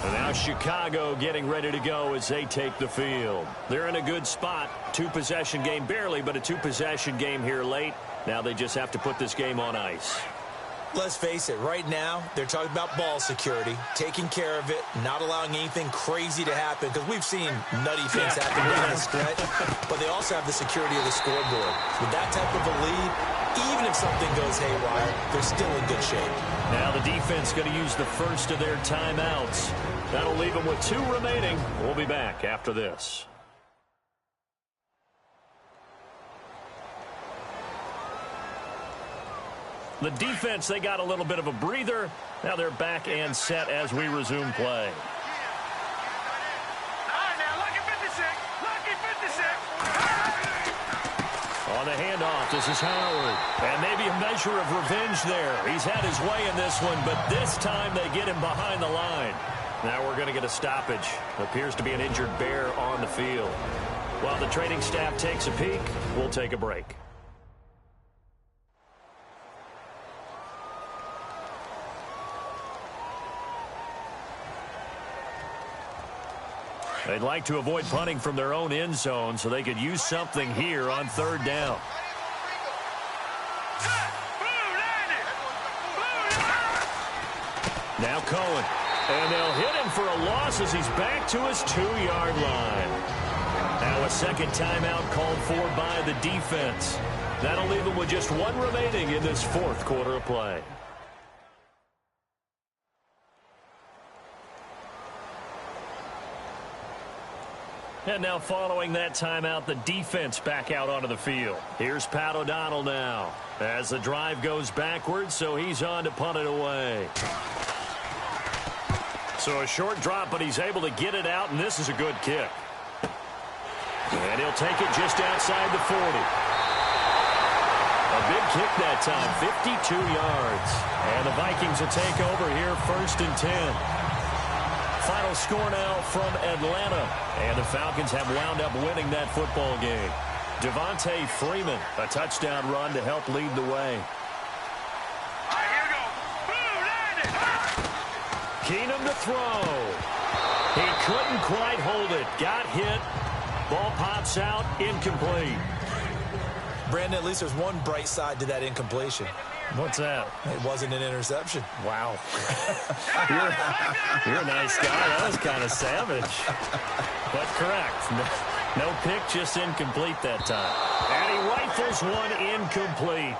And now Chicago getting ready to go as they take the field. They're in a good spot. 2-possession game, barely, but a 2-possession game here late. Now they just have to put this game on ice. Let's face it, right now, they're talking about ball security, taking care of it, not allowing anything crazy to happen, because we've seen nutty things happen down the stretch, but they also have the security of the scoreboard. With that type of a lead, even if something goes haywire, they're still in good shape. Now the defense going to use the first of their timeouts. That'll leave them with 2 remaining. We'll be back after this. The defense, they got a little bit of a breather. Now they're back and set as we resume play. On the handoff, this is Howard. And maybe a measure of revenge there. He's had his way in this one, but this time they get him behind the line. Now we're going to get a stoppage. Appears to be an injured Bear on the field. While the training staff takes a peek, we'll take a break. They'd like to avoid punting from their own end zone so they could use something here on third down. Now Cohen. And they'll hit him for a loss as he's back to his 2-yard line. Now a second timeout called for by the defense. That'll leave them with just 1 remaining in this 4th quarter of play. And now following that timeout, the defense back out onto the field. Here's Pat O'Donnell now as the drive goes backwards, so he's on to punt it away. So a short drop, but he's able to get it out, and this is a good kick. And he'll take it just outside the 40. A big kick that time, 52 yards. And the Vikings will take over here 1st and 10. Final score now from Atlanta. And the Falcons have wound up winning that football game. Devontae Freeman, a touchdown run to help lead the way. Keenum to throw. He couldn't quite hold it. Got hit. Ball pops out. Incomplete. Brandon, at least there's one bright side to that incompletion. What's that? It wasn't an interception. Wow. you're a nice guy. That was kind of savage. But correct. No pick, just incomplete that time. And he rifles one incomplete.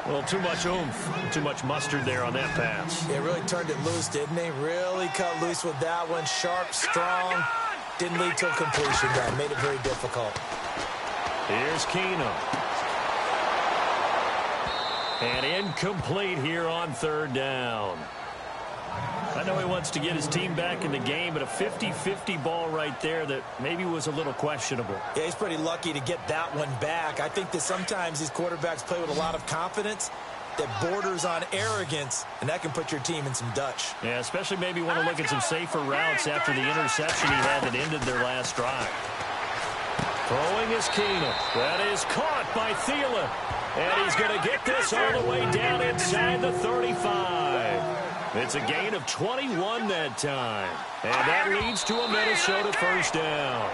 Well, too much oomph, too much mustard there on that pass. It really turned it loose, didn't he? Really cut loose with that one. Sharp, strong. Didn't lead to a completion. That made it very difficult. Here's Keenum. And incomplete here on third down. I know he wants to get his team back in the game, but a 50-50 ball right there that maybe was a little questionable. Yeah, he's pretty lucky to get that one back. I think that sometimes these quarterbacks play with a lot of confidence that borders on arrogance, and that can put your team in some Dutch. Yeah, especially maybe want to look at some safer routes after the interception he had that ended their last drive. Throwing is Keenum. That is caught by Thielen. And he's going to get this all the way down inside the 35. It's a gain of 21 that time. And that leads to a Minnesota first down.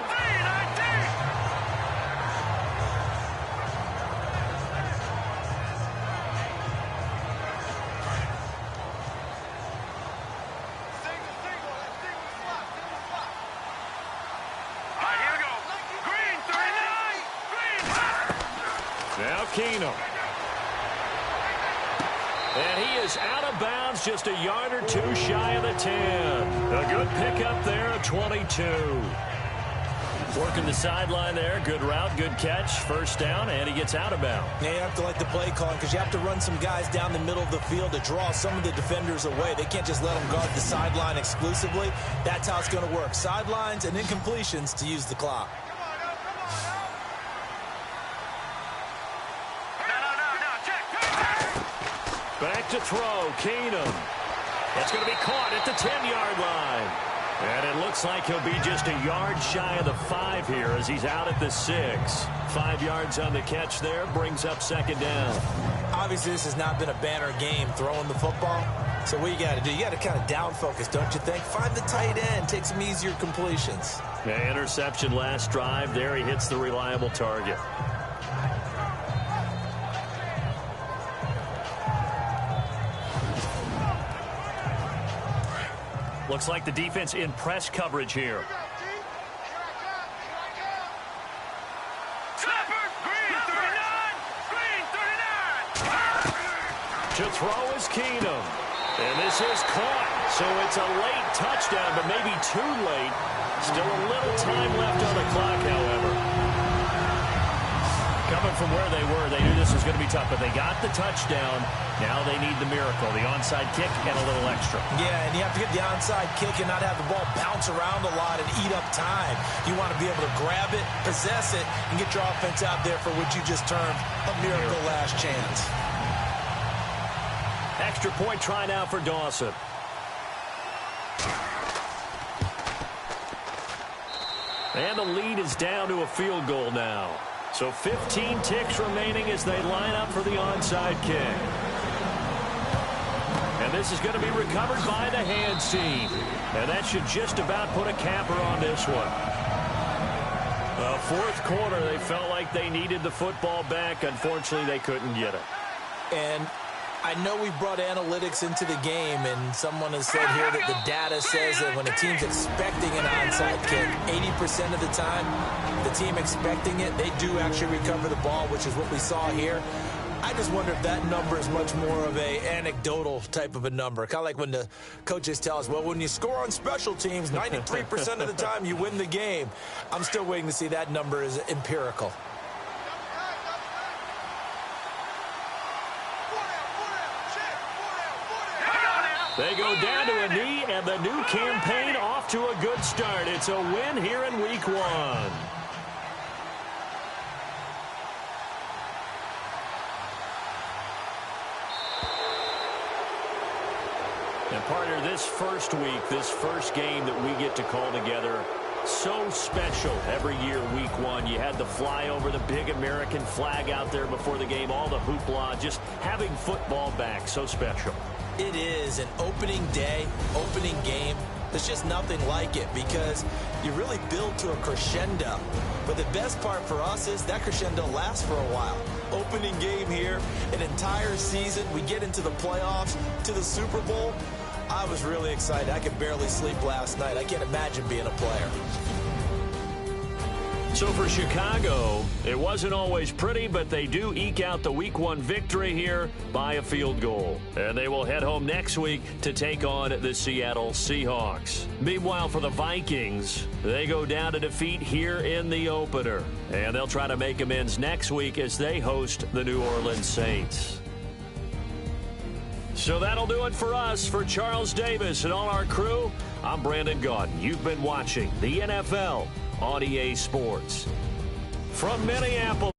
Now Keenum. And he is out of bounds, just a yard or two shy of the 10. A good pickup there at 22. Working the sideline there. Good route, good catch. First down, and he gets out of bounds. Yeah, you have to like the play calling because you have to run some guys down the middle of the field to draw some of the defenders away. They can't just let them guard the sideline exclusively. That's how it's going to work. Sidelines and incompletions to use the clock. Back to throw, Keenum. It's going to be caught at the 10-yard line. And it looks like he'll be just a yard shy of the 5 here as he's out at the 6. 5 yards on the catch there, brings up second down. Obviously, this has not been a banner game throwing the football. So what you got to do, you got to kind of down focus, don't you think? Find the tight end, take some easier completions. Yeah, interception last drive. There he hits the reliable target. Looks like the defense in press coverage here. To throw is Keenum. And this is caught. So it's a late touchdown, but maybe too late. Still a little time left on the clock, however. Coming from where they were, they knew this was going to be tough, but they got the touchdown. Now they need the miracle, the onside kick and a little extra. Yeah, and you have to get the onside kick and not have the ball bounce around a lot and eat up time. You want to be able to grab it, possess it, and get your offense out there for what you just termed a miracle last chance. Extra point try now for Dawson. And the lead is down to a field goal now. So 15 ticks remaining as they line up for the onside kick. And this is going to be recovered by the hands team. And that should just about put a capper on this one. Fourth quarter, they felt like they needed the football back. Unfortunately, they couldn't get it. And I know we brought analytics into the game, and someone has said here that the data says that when a team's expecting an onside kick, 80% of the time, the team expecting it, they do actually recover the ball, which is what we saw here. I just wonder if that number is much more of a anecdotal type of a number. Kind of like when the coaches tell us, well, when you score on special teams, 93% of the time you win the game. I'm still waiting to see that number is empirical. They go down to a knee, and the new campaign off to a good start. It's a win here in Week 1. And partner, this first week, this first game that we get to call together, so special every year, Week 1. You had the flyover, the big American flag out there before the game, all the hoopla, just having football back, so special. It is an opening day, opening game. There's just nothing like it because you really build to a crescendo. But the best part for us is that crescendo lasts for a while. Opening game here, an entire season. We get into the playoffs, to the Super Bowl. I was really excited. I could barely sleep last night. I can't imagine being a player. So for Chicago, it wasn't always pretty, but they do eke out the Week 1 victory here by a field goal. And they will head home next week to take on the Seattle Seahawks. Meanwhile, for the Vikings, they go down to defeat here in the opener. And they'll try to make amends next week as they host the New Orleans Saints. So that'll do it for us. For Charles Davis and all our crew, I'm Brandon Gaudin. You've been watching the NFL on EA Sports. From Minneapolis.